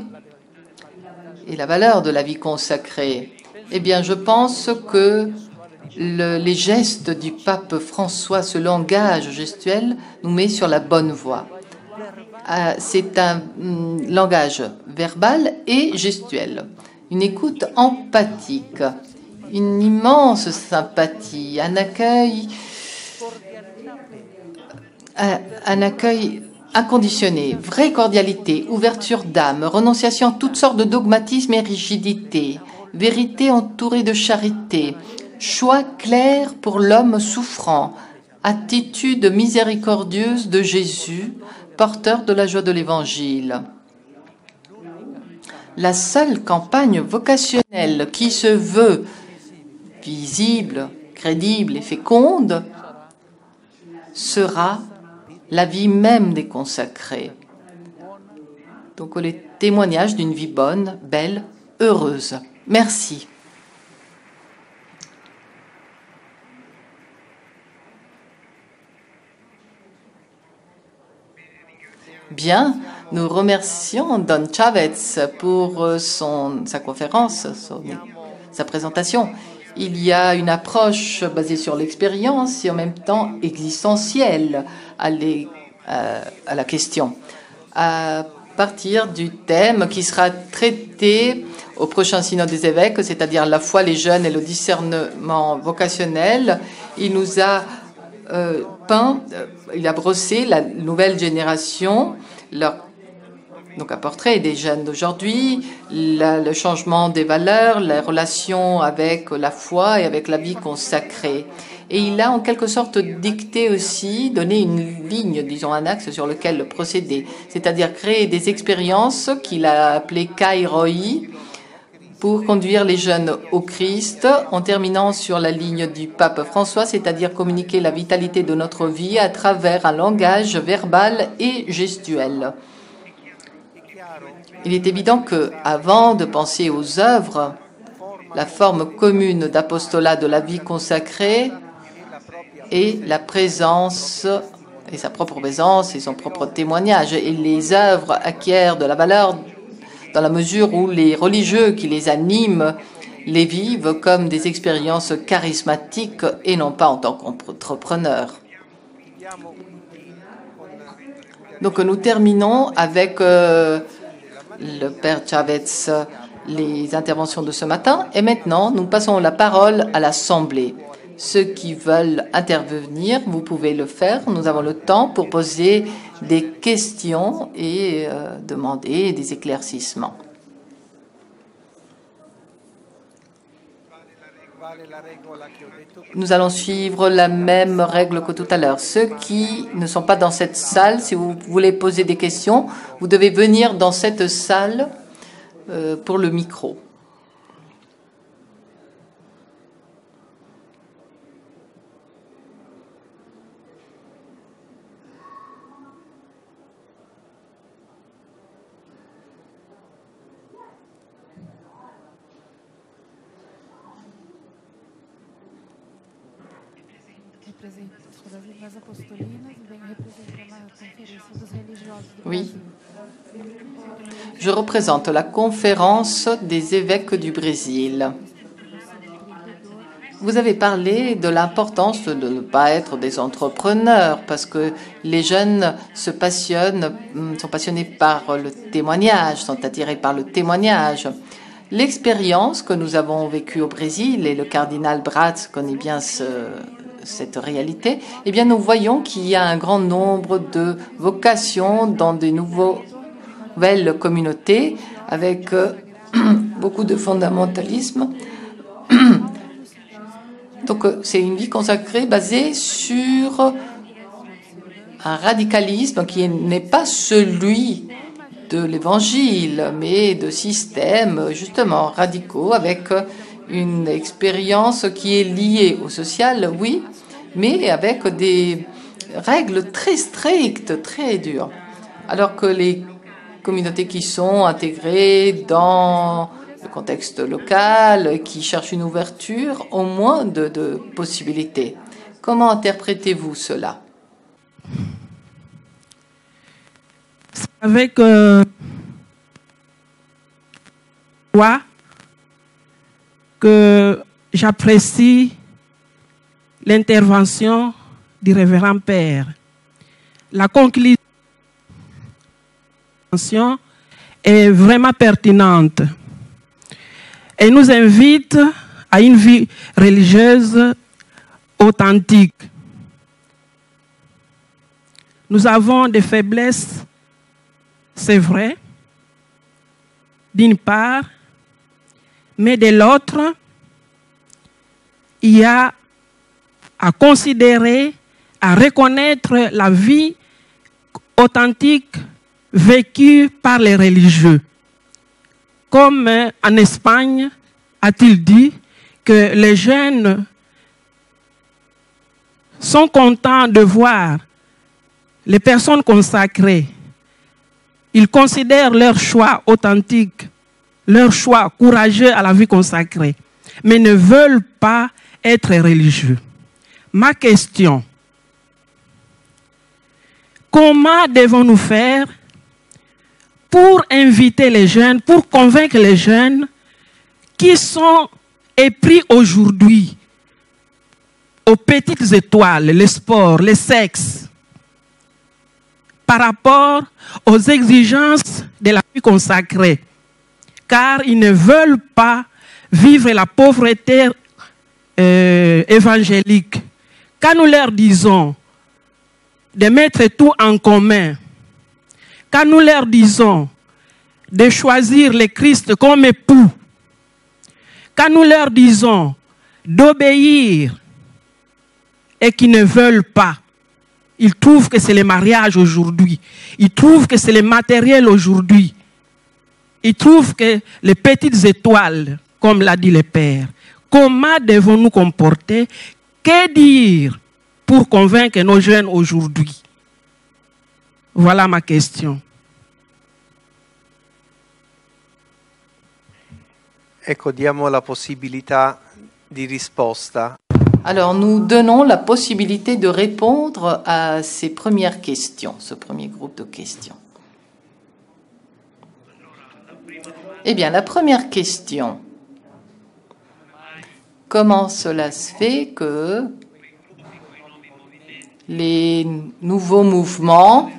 et la valeur de la vie consacrée? Eh bien, je pense que les gestes du pape François, ce langage gestuel, nous met sur la bonne voie. C'est un langage verbal et gestuel, une écoute empathique, une immense sympathie, un accueil inconditionnée, vraie cordialité, ouverture d'âme, renonciation à toutes sortes de dogmatismes et rigidités, vérité entourée de charité, choix clair pour l'homme souffrant, attitude miséricordieuse de Jésus, porteur de la joie de l'Évangile. La seule campagne vocationnelle qui se veut visible, crédible et féconde sera la vie même des consacrés. Donc les témoignages d'une vie bonne, belle, heureuse. Merci. Bien, nous remercions Don Chavez pour sa conférence, sa présentation. Il y a une approche basée sur l'expérience et en même temps existentielle à la question, à partir du thème qui sera traité au prochain synode des évêques, c'est-à-dire la foi, les jeunes et le discernement vocationnel. Il nous a il a brossé la nouvelle génération, donc un portrait des jeunes d'aujourd'hui, le changement des valeurs, la relation avec la foi et avec la vie consacrée. Et il a en quelque sorte dicté aussi, donné une ligne, disons un axe sur lequel procéder, c'est-à-dire créer des expériences qu'il a appelées kairoi pour conduire les jeunes au Christ, en terminant sur la ligne du pape François, c'est-à-dire communiquer la vitalité de notre vie à travers un langage verbal et gestuel. Il est évident que, avant de penser aux œuvres, la forme commune d'apostolat de la vie consacrée est la présence, et sa propre présence et son propre témoignage. Et les œuvres acquièrent de la valeur dans la mesure où les religieux qui les animent les vivent comme des expériences charismatiques et non pas en tant qu'entrepreneurs. Donc nous terminons avec le Père Chavez, les interventions de ce matin. Et maintenant, nous passons la parole à l'Assemblée. Ceux qui veulent intervenir, vous pouvez le faire. Nous avons le temps pour poser des questions et demander des éclaircissements. Nous allons suivre la même règle que tout à l'heure. Ceux qui ne sont pas dans cette salle, si vous voulez poser des questions, vous devez venir dans cette salle pour le micro. Oui. Je représente la conférence des évêques du Brésil. Vous avez parlé de l'importance de ne pas être des entrepreneurs parce que les jeunes sont passionnés par le témoignage, sont attirés par le témoignage. L'expérience que nous avons vécue au Brésil, et le cardinal Bratz connaît bien cette réalité, eh bien nous voyons qu'il y a un grand nombre de vocations dans de nouvelles communautés avec beaucoup de fondamentalisme. Donc c'est une vie consacrée basée sur un radicalisme qui n'est pas celui de l'Évangile, mais de systèmes justement radicaux avec une expérience qui est liée au social, oui, mais avec des règles très strictes, très dures. Alors que les communautés qui sont intégrées dans le contexte local, qui cherchent une ouverture, ont moins de possibilités. Comment interprétez-vous cela? Avec joie que j'apprécie l'intervention du révérend Père. La conclusion est vraiment pertinente et nous invite à une vie religieuse authentique. Nous avons des faiblesses, c'est vrai, d'une part, mais de l'autre, il y a à considérer, à reconnaître la vie authentique vécue par les religieux. Comme en Espagne, a-t-il dit que les jeunes sont contents de voir les personnes consacrées. Ils considèrent leur choix authentique, leur choix courageux à la vie consacrée, mais ne veulent pas être religieux. Ma question, comment devons-nous faire pour inviter les jeunes, pour convaincre les jeunes qui sont épris aujourd'hui aux petites étoiles, les sports, les sexes, par rapport aux exigences de la vie consacrée, car ils ne veulent pas vivre la pauvreté évangélique. Quand nous leur disons de mettre tout en commun, quand nous leur disons de choisir le Christ comme époux, quand nous leur disons d'obéir et qu'ils ne veulent pas, ils trouvent que c'est le mariage aujourd'hui, ils trouvent que c'est le matériel aujourd'hui, ils trouvent que les petites étoiles, comme l'a dit le Père. Comment devons-nous comporter? Que dire pour convaincre nos jeunes aujourd'hui? Voilà ma question. Ecco, diamo la possibilità di risposta. Alors, nous donnons la possibilité de répondre à ces premières questions, ce premier groupe de questions. Eh bien, la première question. Comment cela se fait que les nouveaux mouvements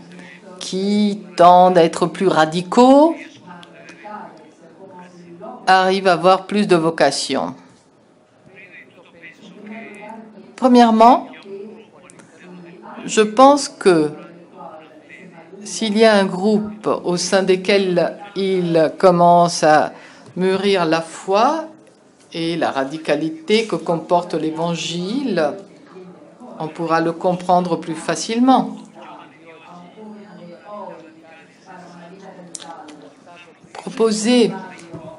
qui tendent à être plus radicaux arrivent à avoir plus de vocation? Premièrement, je pense que s'il y a un groupe au sein desquels il commence à mûrir la foi, et la radicalité que comporte l'Évangile, on pourra le comprendre plus facilement. Proposer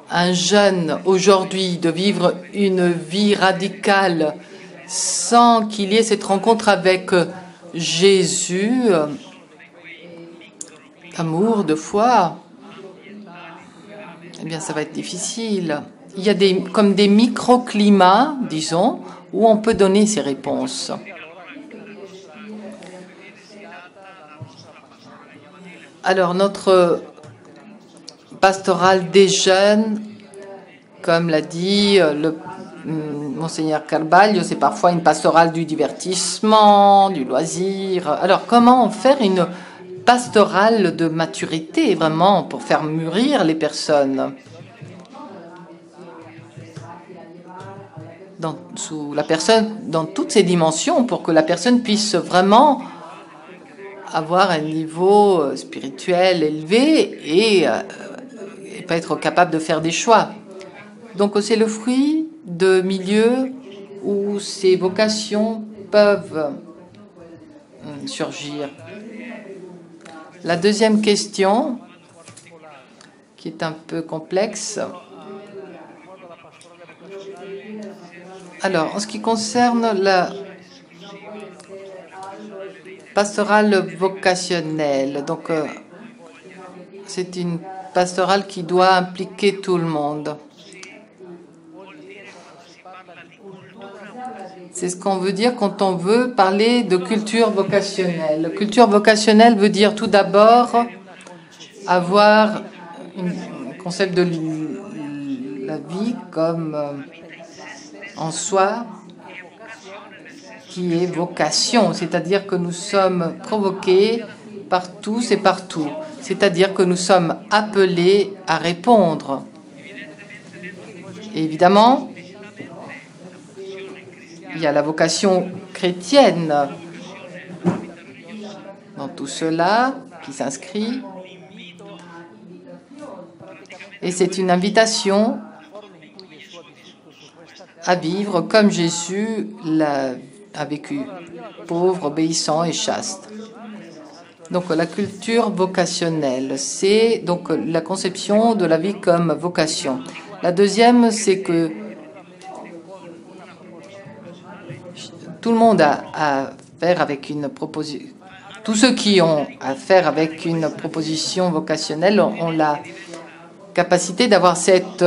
à un jeune aujourd'hui de vivre une vie radicale sans qu'il y ait cette rencontre avec Jésus, amour, de foi, eh bien ça va être difficile. Il y a comme des microclimats, disons, où on peut donner ces réponses. Alors, notre pastorale des jeunes, comme l'a dit Monseigneur Carballo, c'est parfois une pastorale du divertissement, du loisir. Alors, comment faire une pastorale de maturité, vraiment, pour faire mûrir les personnes dans toutes ses dimensions, pour que la personne puisse vraiment avoir un niveau spirituel élevé et pas être capable de faire des choix. Donc c'est le fruit de milieux où ces vocations peuvent surgir. La deuxième question, qui est un peu complexe. Alors, en ce qui concerne la pastorale vocationnelle, donc c'est une pastorale qui doit impliquer tout le monde. C'est ce qu'on veut dire quand on veut parler de culture vocationnelle. Culture vocationnelle veut dire tout d'abord avoir un concept de la vie comme en soi, qui est vocation, c'est-à-dire que nous sommes provoqués par tous et partout, c'est-à-dire que nous sommes appelés à répondre. Et évidemment, il y a la vocation chrétienne dans tout cela qui s'inscrit, et c'est une invitation à vivre comme Jésus a vécu, pauvre, obéissant et chaste. Donc la culture vocationnelle, c'est donc la conception de la vie comme vocation. La deuxième, c'est que tout le monde a à faire avec une proposition. Tous ceux qui ont à faire avec une proposition vocationnelle ont la capacité d'avoir cette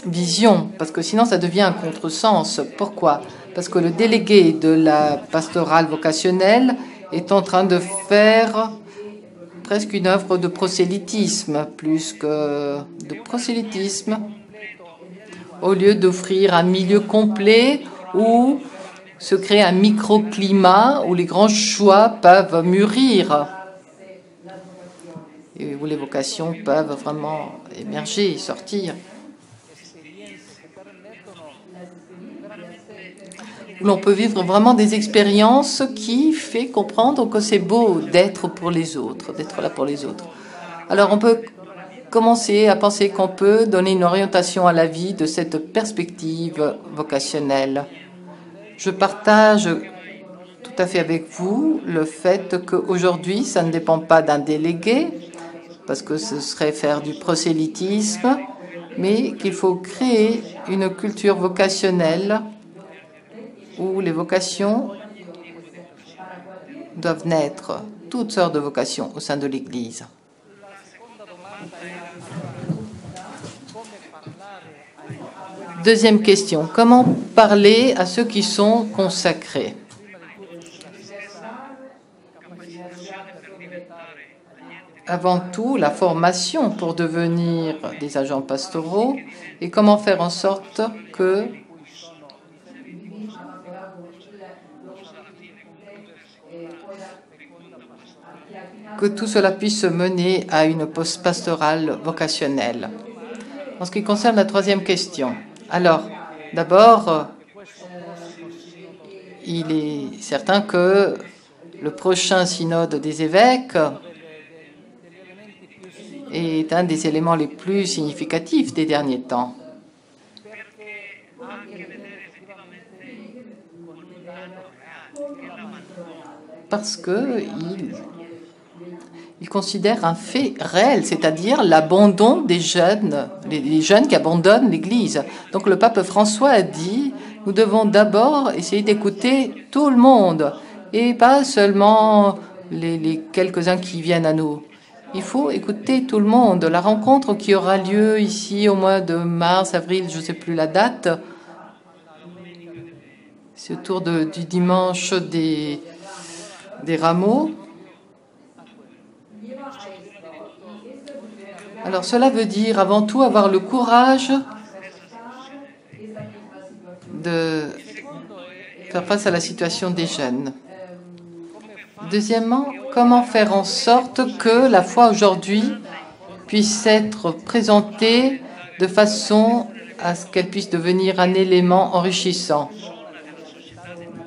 vision, parce que sinon ça devient un contresens. Pourquoi? Parce que le délégué de la pastorale vocationnelle est en train de faire presque une œuvre de prosélytisme, plus que de prosélytisme, au lieu d'offrir un milieu complet où se crée un microclimat où les grands choix peuvent mûrir et où les vocations peuvent vraiment émerger, sortir. Où l'on peut vivre vraiment des expériences qui fait comprendre que c'est beau d'être pour les autres, d'être là pour les autres. Alors on peut commencer à penser qu'on peut donner une orientation à la vie de cette perspective vocationnelle. Je partage tout à fait avec vous le fait qu'aujourd'hui, ça ne dépend pas d'un délégué, parce que ce serait faire du prosélytisme, mais qu'il faut créer une culture vocationnelle où les vocations doivent naître, toutes sortes de vocations au sein de l'Église. Deuxième question, comment parler à ceux qui sont consacrés? Avant tout, la formation pour devenir des agents pastoraux et comment faire en sorte que tout cela puisse mener à une pastorale vocationnelle. En ce qui concerne la troisième question, alors, d'abord, il est certain que le prochain synode des évêques est un des éléments les plus significatifs des derniers temps. Parce que il considère un fait réel, c'est-à-dire l'abandon des jeunes, les jeunes qui abandonnent l'Église. Donc le pape François a dit, nous devons d'abord essayer d'écouter tout le monde et pas seulement les quelques-uns qui viennent à nous. Il faut écouter tout le monde. La rencontre qui aura lieu ici au mois de mars, avril, je ne sais plus la date, c'est autour du dimanche des rameaux. Alors cela veut dire avant tout avoir le courage de faire face à la situation des jeunes. Deuxièmement, comment faire en sorte que la foi aujourd'hui puisse être présentée de façon à ce qu'elle puisse devenir un élément enrichissant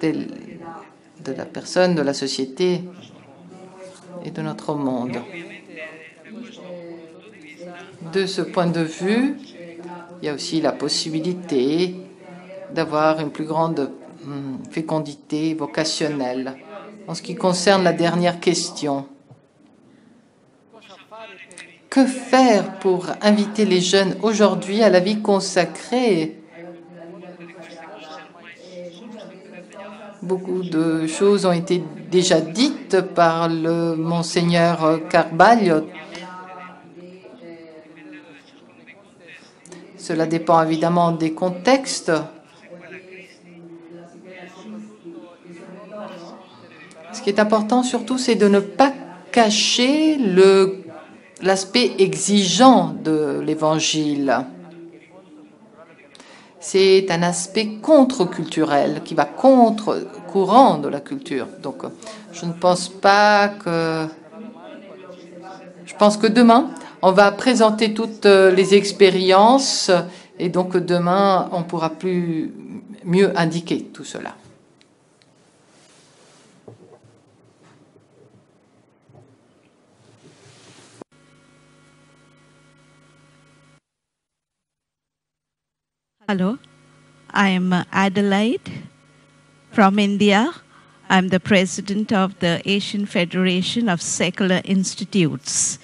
de la personne, de la société et de notre monde. De ce point de vue, il y a aussi la possibilité d'avoir une plus grande fécondité vocationnelle. En ce qui concerne la dernière question, que faire pour inviter les jeunes aujourd'hui à la vie consacrée? Beaucoup de choses ont été déjà dites par le monseigneur Carballo. Cela dépend évidemment des contextes. Ce qui est important surtout, c'est de ne pas cacher l'aspect exigeant de l'Évangile. C'est un aspect contre-culturel qui va contre-courant de la culture. Donc, je ne pense pas que... Je pense que demain, on va présenter toutes les expériences et donc demain, on pourra mieux indiquer tout cela. Hello, I'm Adelaide from India. I'm the president of the Asian Federation of Secular Institutes.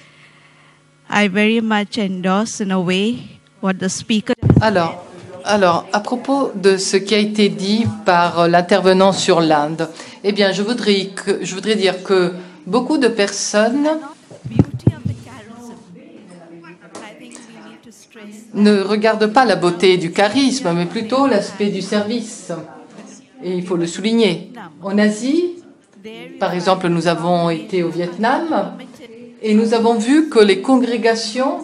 I very much endorse in a way what the speaker... Alors, à propos de ce qui a été dit par l'intervenant sur l'Inde, eh bien, je voudrais dire que beaucoup de personnes ne regardent pas la beauté du charisme, mais plutôt l'aspect du service. Et il faut le souligner. En Asie, par exemple, nous avons été au Vietnam et nous avons vu que les congrégations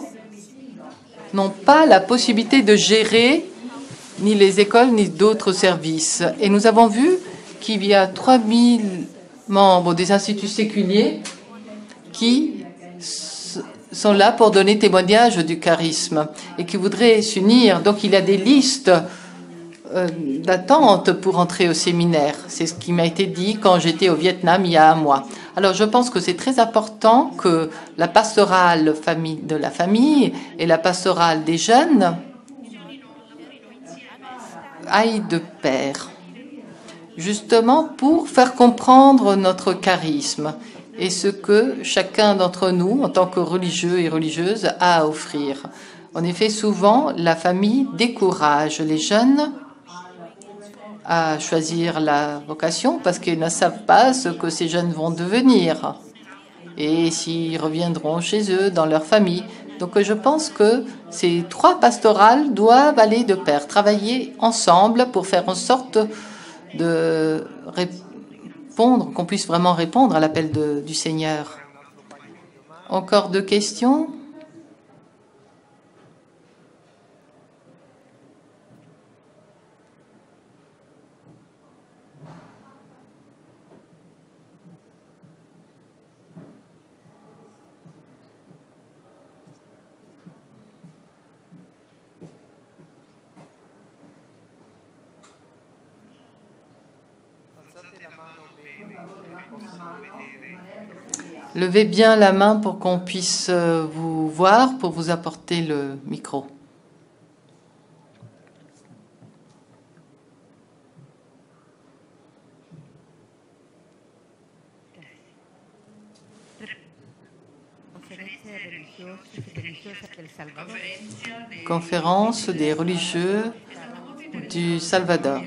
n'ont pas la possibilité de gérer ni les écoles ni d'autres services. Et nous avons vu qu'il y a 3000 membres des instituts séculiers qui sont là pour donner témoignage du charisme et qui voudraient s'unir. Donc il y a des listes d'attente pour entrer au séminaire. C'est ce qui m'a été dit quand j'étais au Vietnam il y a un mois. Alors je pense que c'est très important que la pastorale de la famille et la pastorale des jeunes aillent de pair, justement pour faire comprendre notre charisme et ce que chacun d'entre nous, en tant que religieux et religieuses, a à offrir. En effet, souvent, la famille décourage les jeunes à choisir la vocation parce qu'ils ne savent pas ce que ces jeunes vont devenir et s'ils reviendront chez eux, dans leur famille. Donc je pense que ces trois pastorales doivent aller de pair, travailler ensemble pour faire en sorte de qu'on puisse vraiment répondre à l'appel du Seigneur. Encore deux questions? Levez bien la main pour qu'on puisse vous voir, pour vous apporter le micro. Conférence des religieux du Salvador.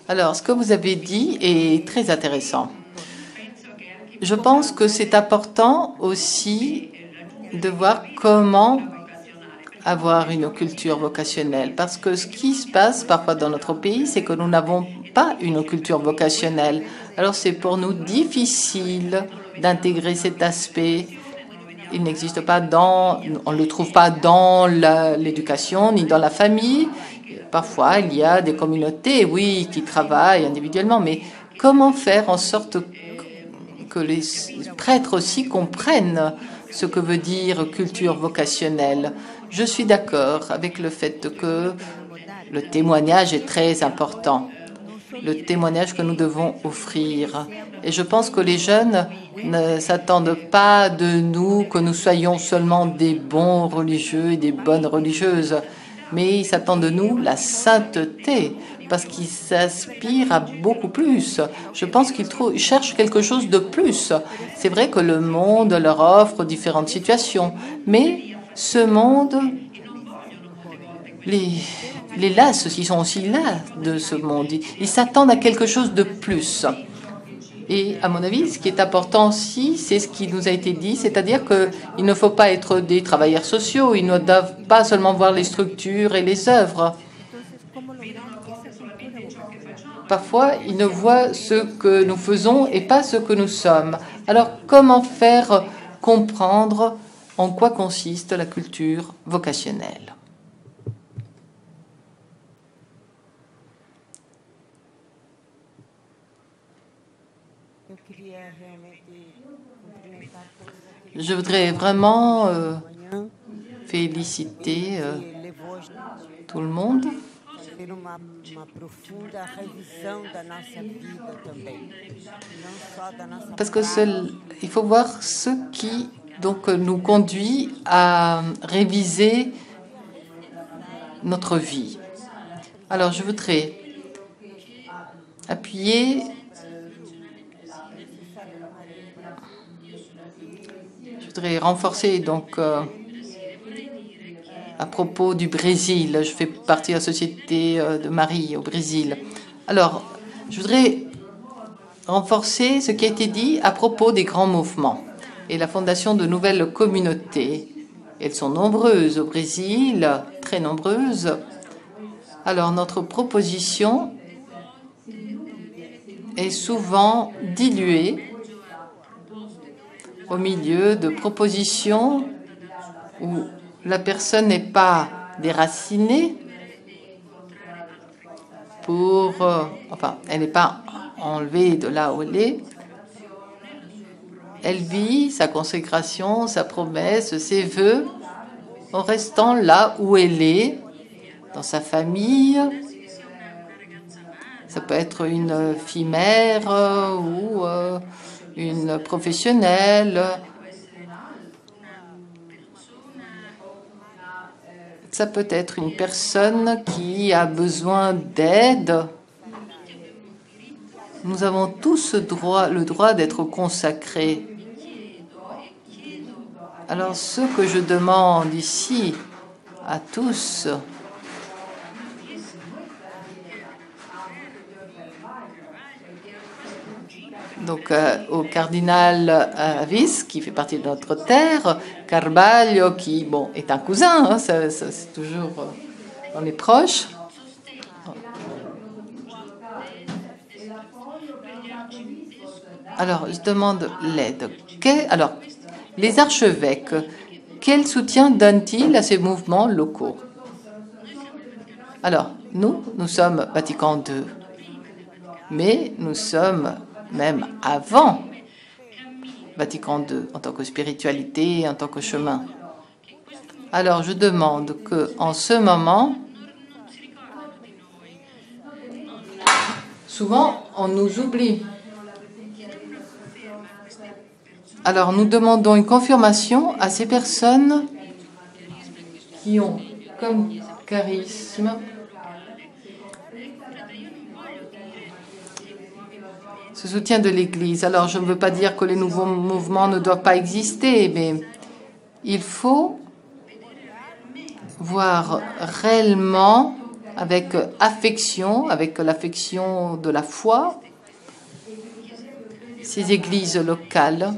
Alors, ce que vous avez dit est très intéressant. Je pense que c'est important aussi de voir comment avoir une culture vocationnelle. Parce que ce qui se passe parfois dans notre pays, c'est que nous n'avons pas une culture vocationnelle. Alors c'est pour nous difficile d'intégrer cet aspect. Il n'existe pas on ne le trouve pas dans l'éducation ni dans la famille. Parfois, il y a des communautés, oui, qui travaillent individuellement, mais comment faire en sorte que les prêtres aussi comprennent ce que veut dire culture vocationnelle? Je suis d'accord avec le fait que le témoignage est très important, le témoignage que nous devons offrir. Et je pense que les jeunes ne s'attendent pas de nous que nous soyons seulement des bons religieux et des bonnes religieuses, mais ils s'attendent de nous la sainteté, parce qu'ils s'aspirent à beaucoup plus. Je pense qu'ils cherchent quelque chose de plus. C'est vrai que le monde leur offre différentes situations, mais ce monde les lasse, ils sont aussi là de ce monde. Ils s'attendent à quelque chose de plus. Et à mon avis, ce qui est important aussi, c'est ce qui nous a été dit, c'est-à-dire qu'il ne faut pas être des travailleurs sociaux, ils ne doivent pas seulement voir les structures et les œuvres. Parfois, ils ne voient ce que nous faisons et pas ce que nous sommes. Alors, comment faire comprendre en quoi consiste la culture vocationnelle? Je voudrais vraiment féliciter tout le monde. Parce que il faut voir ce qui nous conduit à réviser notre vie. Alors, je voudrais appuyer renforcer à propos du Brésil. Je fais partie de la Société de Marie au Brésil. Alors, je voudrais renforcer ce qui a été dit à propos des grands mouvements et la fondation de nouvelles communautés. Elles sont nombreuses au Brésil, très nombreuses. Alors, notre proposition est souvent diluée au milieu de propositions où la personne n'est pas déracinée elle n'est pas enlevée de là où elle est. Elle vit sa consécration, sa promesse, ses vœux en restant là où elle est, dans sa famille. Ça peut être une fille mère ou une professionnelle. Ça peut être une personne qui a besoin d'aide. Nous avons tous le droit d'être consacrés. Alors, ce que je demande ici à tous, au cardinal Avis, qui fait partie de notre terre, Carvalho, qui est un cousin, c'est toujours, on est proches. Alors, je demande l'aide. Alors, les archevêques, quel soutien donnent-ils à ces mouvements locaux? Alors, nous sommes Vatican II, mais nous sommes même avant Vatican II, en tant que spiritualité, en tant que chemin. Alors, je demande qu'en ce moment, souvent, on nous oublie. Alors, nous demandons une confirmation à ces personnes qui ont comme charisme ce soutien de l'Église. Alors, je ne veux pas dire que les nouveaux mouvements ne doivent pas exister, mais Il faut voir réellement avec affection, avec l'affection de la foi, ces églises locales.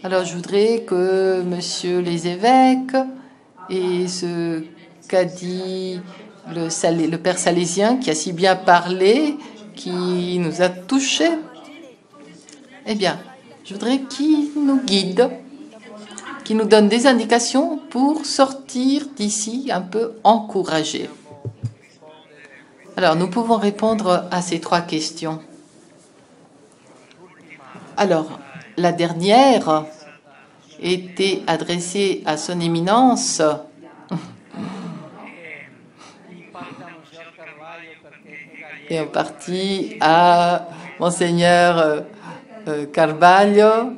Alors je voudrais que messieurs les évêques et ce qu'a dit le père salésien qui a si bien parlé, qui nous a touchés, eh bien, je voudrais qu'il nous guide, qu'il nous donne des indications pour sortir d'ici un peu encouragés. Alors, nous pouvons répondre à ces 3 questions. Alors, la dernière était adressée à son éminence et en partie à Monseigneur Carvalho.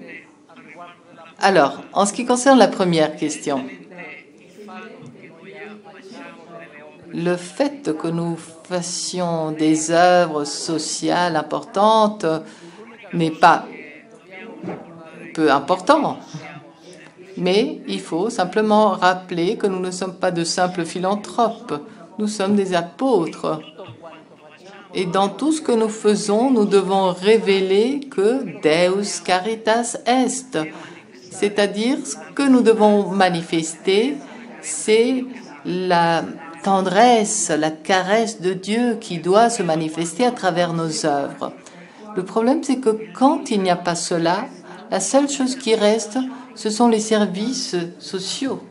Alors, en ce qui concerne la première question, le fait que nous fassions des œuvres sociales importantes n'est pas peu important. Mais il faut simplement rappeler que nous ne sommes pas de simples philanthropes, nous sommes des apôtres. Et dans tout ce que nous faisons, nous devons révéler que Deus caritas est. C'est-à-dire, ce que nous devons manifester, c'est la tendresse, la caresse de Dieu qui doit se manifester à travers nos œuvres. Le problème, c'est que quand il n'y a pas cela, la seule chose qui reste, ce sont les services sociaux.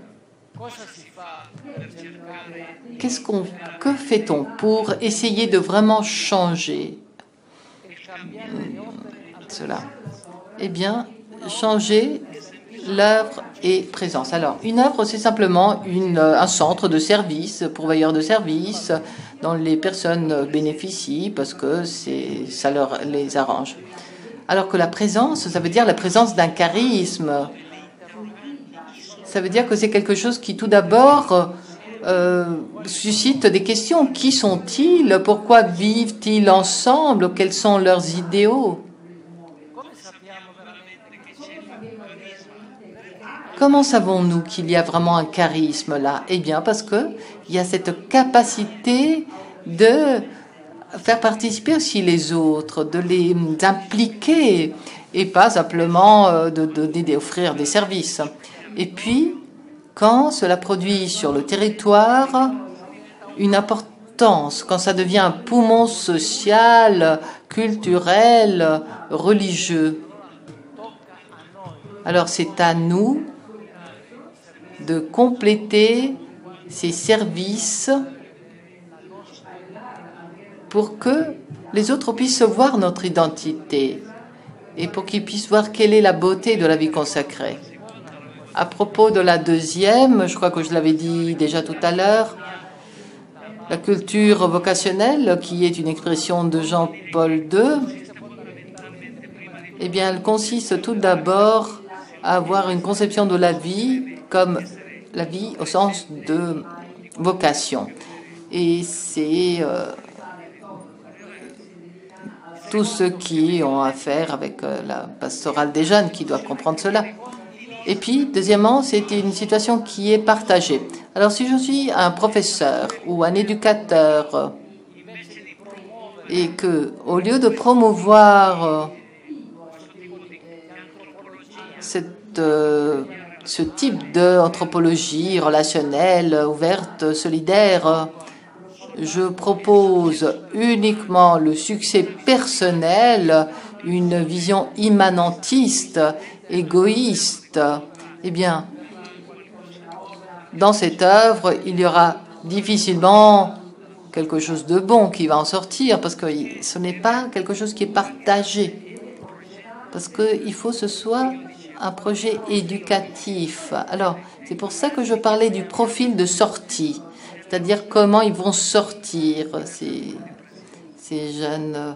Que fait-on pour essayer de vraiment changer cela? Eh bien, changer l'œuvre et présence. Alors, une œuvre, c'est simplement un centre de service, pourvoyeur de services, dont les personnes bénéficient parce que ça les arrange. Alors que la présence, ça veut dire la présence d'un charisme. Ça veut dire que c'est quelque chose qui, tout d'abord, suscite des questions. Qui sont-ils? Pourquoi vivent-ils ensemble? Quels sont leurs idéaux? Comment savons-nous qu'il y a vraiment un charisme là? Eh bien, parce qu'il y a cette capacité de faire participer aussi les autres, de les impliquer et pas simplement d'offrir des services. Et puis, quand cela produit sur le territoire une importance, quand ça devient un poumon social, culturel, religieux, alors c'est à nous de compléter ces services pour que les autres puissent voir notre identité et pour qu'ils puissent voir quelle est la beauté de la vie consacrée. À propos de la deuxième, je crois que je l'avais dit déjà tout à l'heure, la culture vocationnelle, qui est une expression de Jean-Paul II, eh bien, elle consiste tout d'abord à avoir une conception de la vie comme la vie au sens de vocation. Et c'est tous ceux qui ont affaire avec la pastorale des jeunes qui doivent comprendre cela. Et puis, deuxièmement, c'est une situation qui est partagée. Alors, si je suis un professeur ou un éducateur et que, au lieu de promouvoir ce type d'anthropologie relationnelle, ouverte, solidaire, je propose uniquement le succès personnel, une vision immanentiste, égoïste, eh bien, dans cette œuvre, il y aura difficilement quelque chose de bon qui va en sortir, parce que ce n'est pas quelque chose qui est partagé, parce qu'il faut que ce soit un projet éducatif. Alors, c'est pour ça que je parlais du profil de sortie, c'est-à-dire comment ils vont sortir, ces jeunes.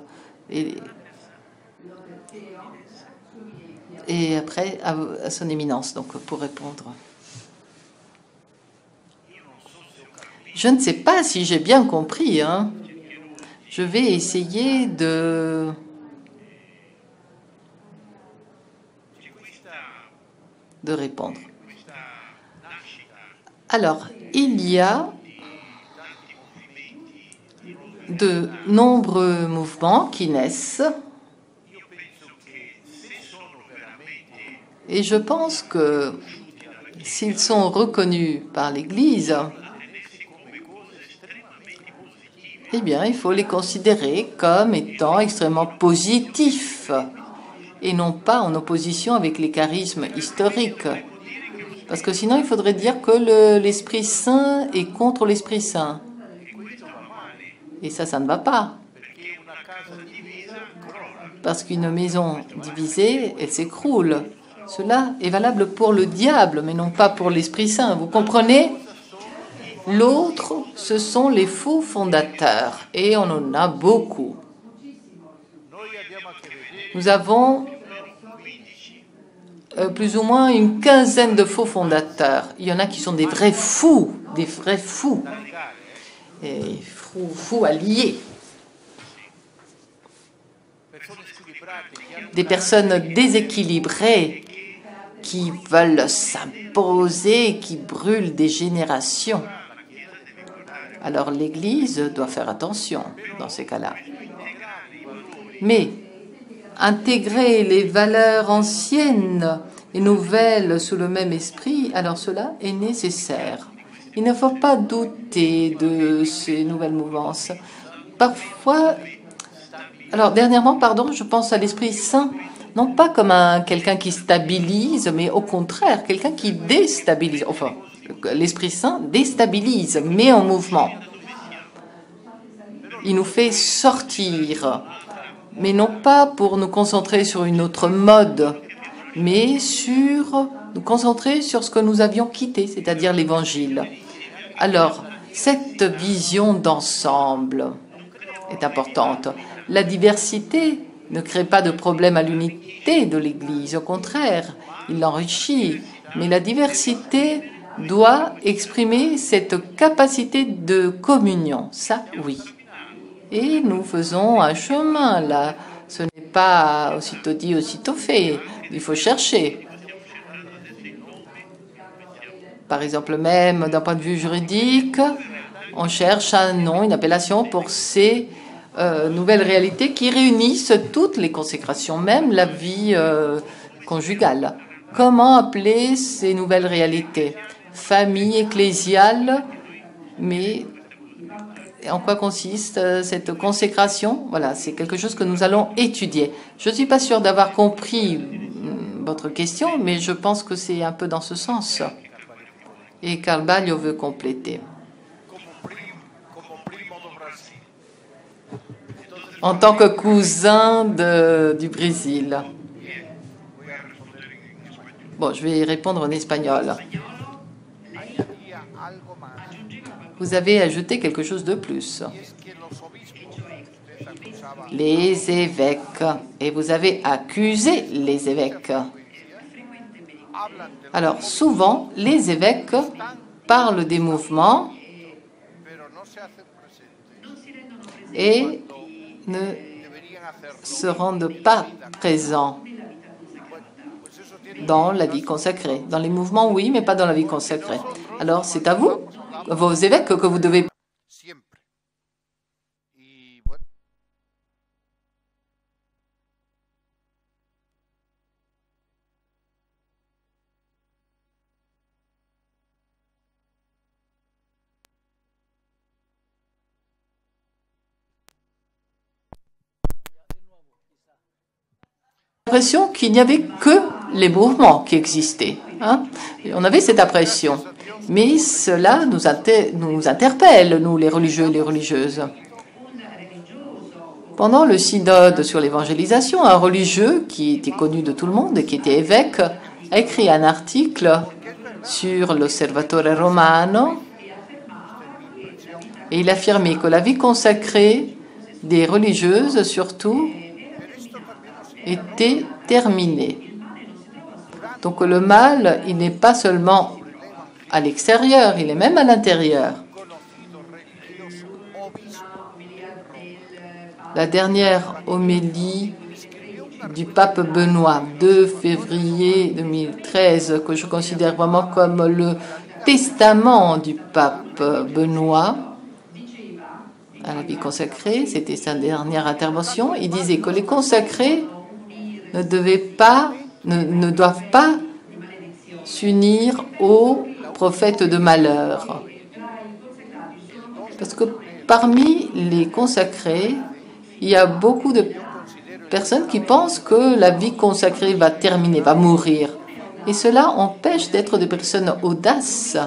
Et après, à son éminence, donc, pour répondre. Je ne sais pas si j'ai bien compris, hein. Je vais essayer de répondre. Alors, il y a de nombreux mouvements qui naissent et je pense que s'ils sont reconnus par l'Église, eh bien, il faut les considérer comme étant extrêmement positifs et non pas en opposition avec les charismes historiques. Parce que sinon, il faudrait dire que l'Esprit Saint est contre l'Esprit Saint. Et ça ne va pas. Parce qu'une maison divisée, elle s'écroule. Cela est valable pour le diable, mais non pas pour l'Esprit Saint. Vous comprenez ? L'autre, ce sont les faux fondateurs, et on en a beaucoup. Nous avons plus ou moins une quinzaine de faux fondateurs. Il y en a qui sont des vrais fous, et fous alliés. Des personnes déséquilibrées qui veulent s'imposer, qui brûlent des générations. Alors l'Église doit faire attention dans ces cas-là. Mais intégrer les valeurs anciennes et nouvelles sous le même esprit, alors cela est nécessaire. Il ne faut pas douter de ces nouvelles mouvances. Parfois, alors dernièrement, je pense à l'Esprit Saint, non pas comme quelqu'un qui stabilise, mais au contraire, quelqu'un qui déstabilise. Enfin, l'Esprit Saint déstabilise, met en mouvement. Il nous fait sortir, mais non pas pour nous concentrer sur une autre mode, mais nous concentrer sur ce que nous avions quitté, c'est-à-dire l'Évangile. Alors, cette vision d'ensemble est importante. La diversité ne crée pas de problème à l'unité de l'Église, au contraire, il l'enrichit. Mais la diversité doit exprimer cette capacité de communion, ça oui. Et nous faisons un chemin là, ce n'est pas aussitôt dit, aussitôt fait, il faut chercher. Par exemple, même d'un point de vue juridique, on cherche un nom, une appellation pour ces nouvelles réalités qui réunissent toutes les consécrations, même la vie conjugale. Comment appeler ces nouvelles réalités ? Famille ecclésiale, mais en quoi consiste cette consécration ? Voilà, c'est quelque chose que nous allons étudier. Je ne suis pas sûre d'avoir compris votre question, mais je pense que c'est un peu dans ce sens. Et Carvalho veut compléter. En tant que cousin du Brésil. Bon, je vais répondre en espagnol. Vous avez ajouté quelque chose de plus. Les évêques. Et vous avez accusé les évêques. Alors, souvent, les évêques parlent des mouvements et ne se rendent pas présents dans la vie consacrée. Dans les mouvements, oui, mais pas dans la vie consacrée. Alors, c'est à vous, vos évêques, que vous devez... L'impression qu'il n'y avait que les mouvements qui existaient. On avait cette impression. Mais cela nous interpelle, nous, les religieux et les religieuses. Pendant le synode sur l'évangélisation, un religieux qui était connu de tout le monde et qui était évêque a écrit un article sur l'Osservatore Romano et il affirmait que la vie consacrée des religieuses, surtout, était terminée. Donc le mal, il n'est pas seulement à l'extérieur, il est même à l'intérieur. La dernière homélie du pape Benoît, 2 février 2013, que je considère vraiment comme le testament du pape Benoît à la vie consacrée, c'était sa dernière intervention. Il disait que les consacrés ne doivent pas s'unir aux prophètes de malheur. Parce que parmi les consacrés, il y a beaucoup de personnes qui pensent que la vie consacrée va terminer, va mourir. Et cela empêche d'être des personnes audacieuses,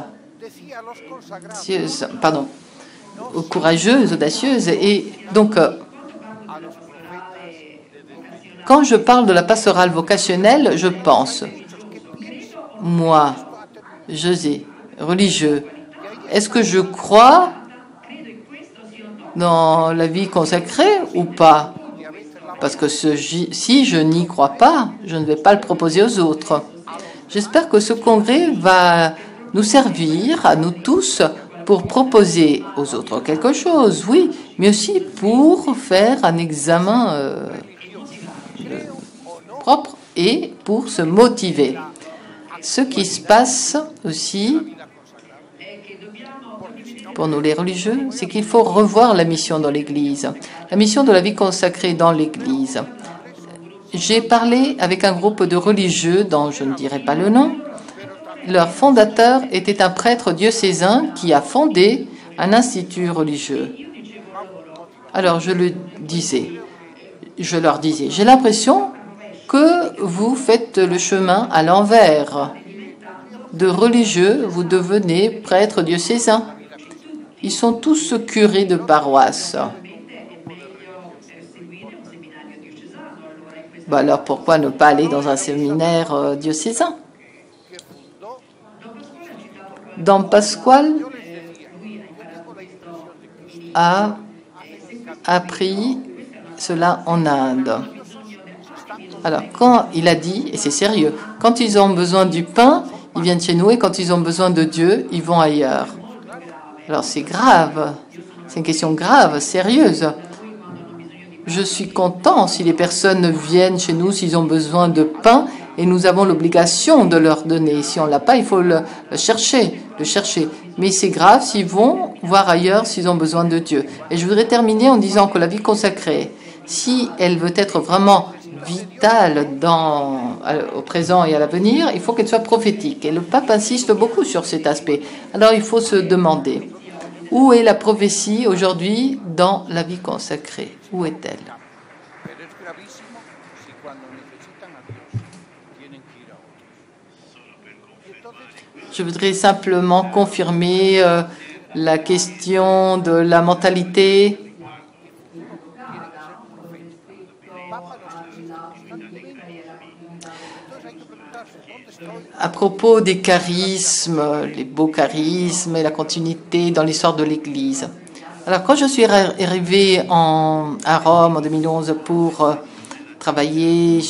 courageuses, audacieuses. Et donc, quand je parle de la pastorale vocationnelle, je pense, moi, José, religieux, est-ce que je crois dans la vie consacrée ou pas? Parce que si je n'y crois pas, je ne vais pas le proposer aux autres. J'espère que ce congrès va nous servir, à nous tous, pour proposer aux autres quelque chose, oui, mais aussi pour faire un examen propre et pour se motiver. Ce qui se passe aussi pour nous les religieux, c'est qu'il faut revoir la mission dans l'Église, la mission de la vie consacrée dans l'Église. J'ai parlé avec un groupe de religieux dont je ne dirai pas le nom. Leur fondateur était un prêtre diocésain qui a fondé un institut religieux. Alors je leur disais, j'ai l'impression que vous faites le chemin à l'envers. De religieux, vous devenez prêtre diocésain. Ils sont tous curés de paroisse. Alors pourquoi ne pas aller dans un séminaire diocésain? Don Pasquale a appris cela en Inde. Alors, quand il a dit, et c'est sérieux, quand ils ont besoin du pain, ils viennent chez nous, et quand ils ont besoin de Dieu, ils vont ailleurs. Alors, c'est grave. C'est une question grave, sérieuse. Je suis content si les personnes viennent chez nous, s'ils ont besoin de pain, et nous avons l'obligation de leur donner. Si on ne l'a pas, il faut le chercher. Mais c'est grave s'ils vont voir ailleurs s'ils ont besoin de Dieu. Et je voudrais terminer en disant que la vie consacrée, si elle veut être vraiment vitale au présent et à l'avenir, il faut qu'elle soit prophétique. Et le pape insiste beaucoup sur cet aspect. Alors il faut se demander, où est la prophétie aujourd'hui dans la vie consacrée? Où est-elle? Je voudrais simplement confirmer la question de la mentalité. À propos des charismes, les beaux charismes et la continuité dans l'histoire de l'Église. Alors, quand je suis arrivée à Rome en 2011 pour travailler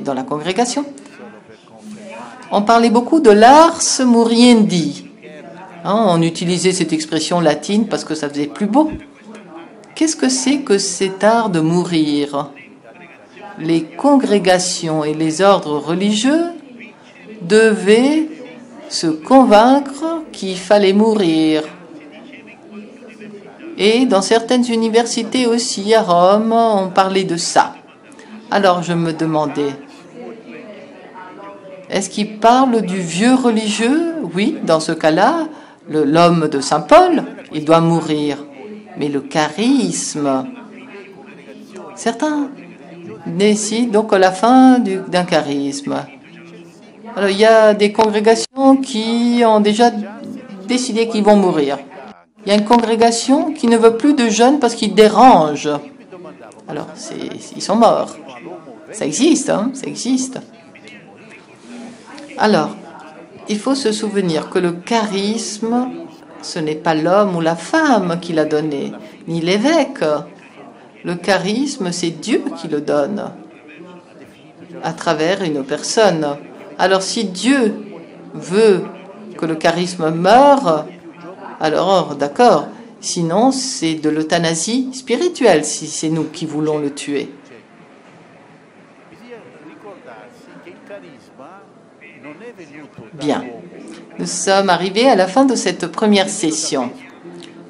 dans la congrégation, on parlait beaucoup de l'ars moriendi. On utilisait cette expression latine parce que ça faisait plus beau. Qu'est-ce que c'est que cet art de mourir? Les congrégations et les ordres religieux devaient se convaincre qu'il fallait mourir. Et dans certaines universités aussi, à Rome, on parlait de ça. Alors je me demandais, est-ce qu'il parle du vieux religieux? Oui, dans ce cas-là, l'homme de Saint Paul, il doit mourir. Mais le charisme, certains décident donc à la fin d'un charisme. Alors, il y a des congrégations qui ont déjà décidé qu'ils vont mourir. Il y a une congrégation qui ne veut plus de jeunes parce qu'ils dérangent. Alors, ils sont morts. Ça existe, ça existe. Alors, il faut se souvenir que le charisme, ce n'est pas l'homme ou la femme qui l'a donné, ni l'évêque. Le charisme, c'est Dieu qui le donne à travers une personne. Alors, si Dieu veut que le charisme meure, alors d'accord. Sinon, c'est de l'euthanasie spirituelle si c'est nous qui voulons le tuer. Bien. Nous sommes arrivés à la fin de cette première session.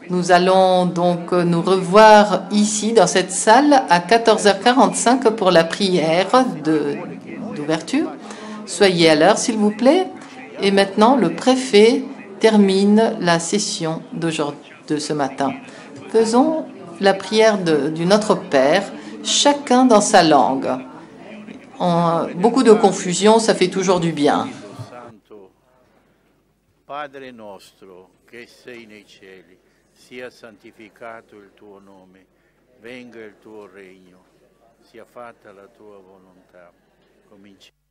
Nous allons donc nous revoir ici, dans cette salle, à 14h45 pour la prière d'ouverture. Soyez à l'heure, s'il vous plaît. Et maintenant, le préfet termine la session de ce matin. Faisons la prière du Notre Père, chacun dans sa langue. Beaucoup de confusion, ça fait toujours du bien. Padre nostro, che sei nei cieli, sia santificato il tuo nome, venga il tuo regno, sia fatta la tua volontà, come in cielo.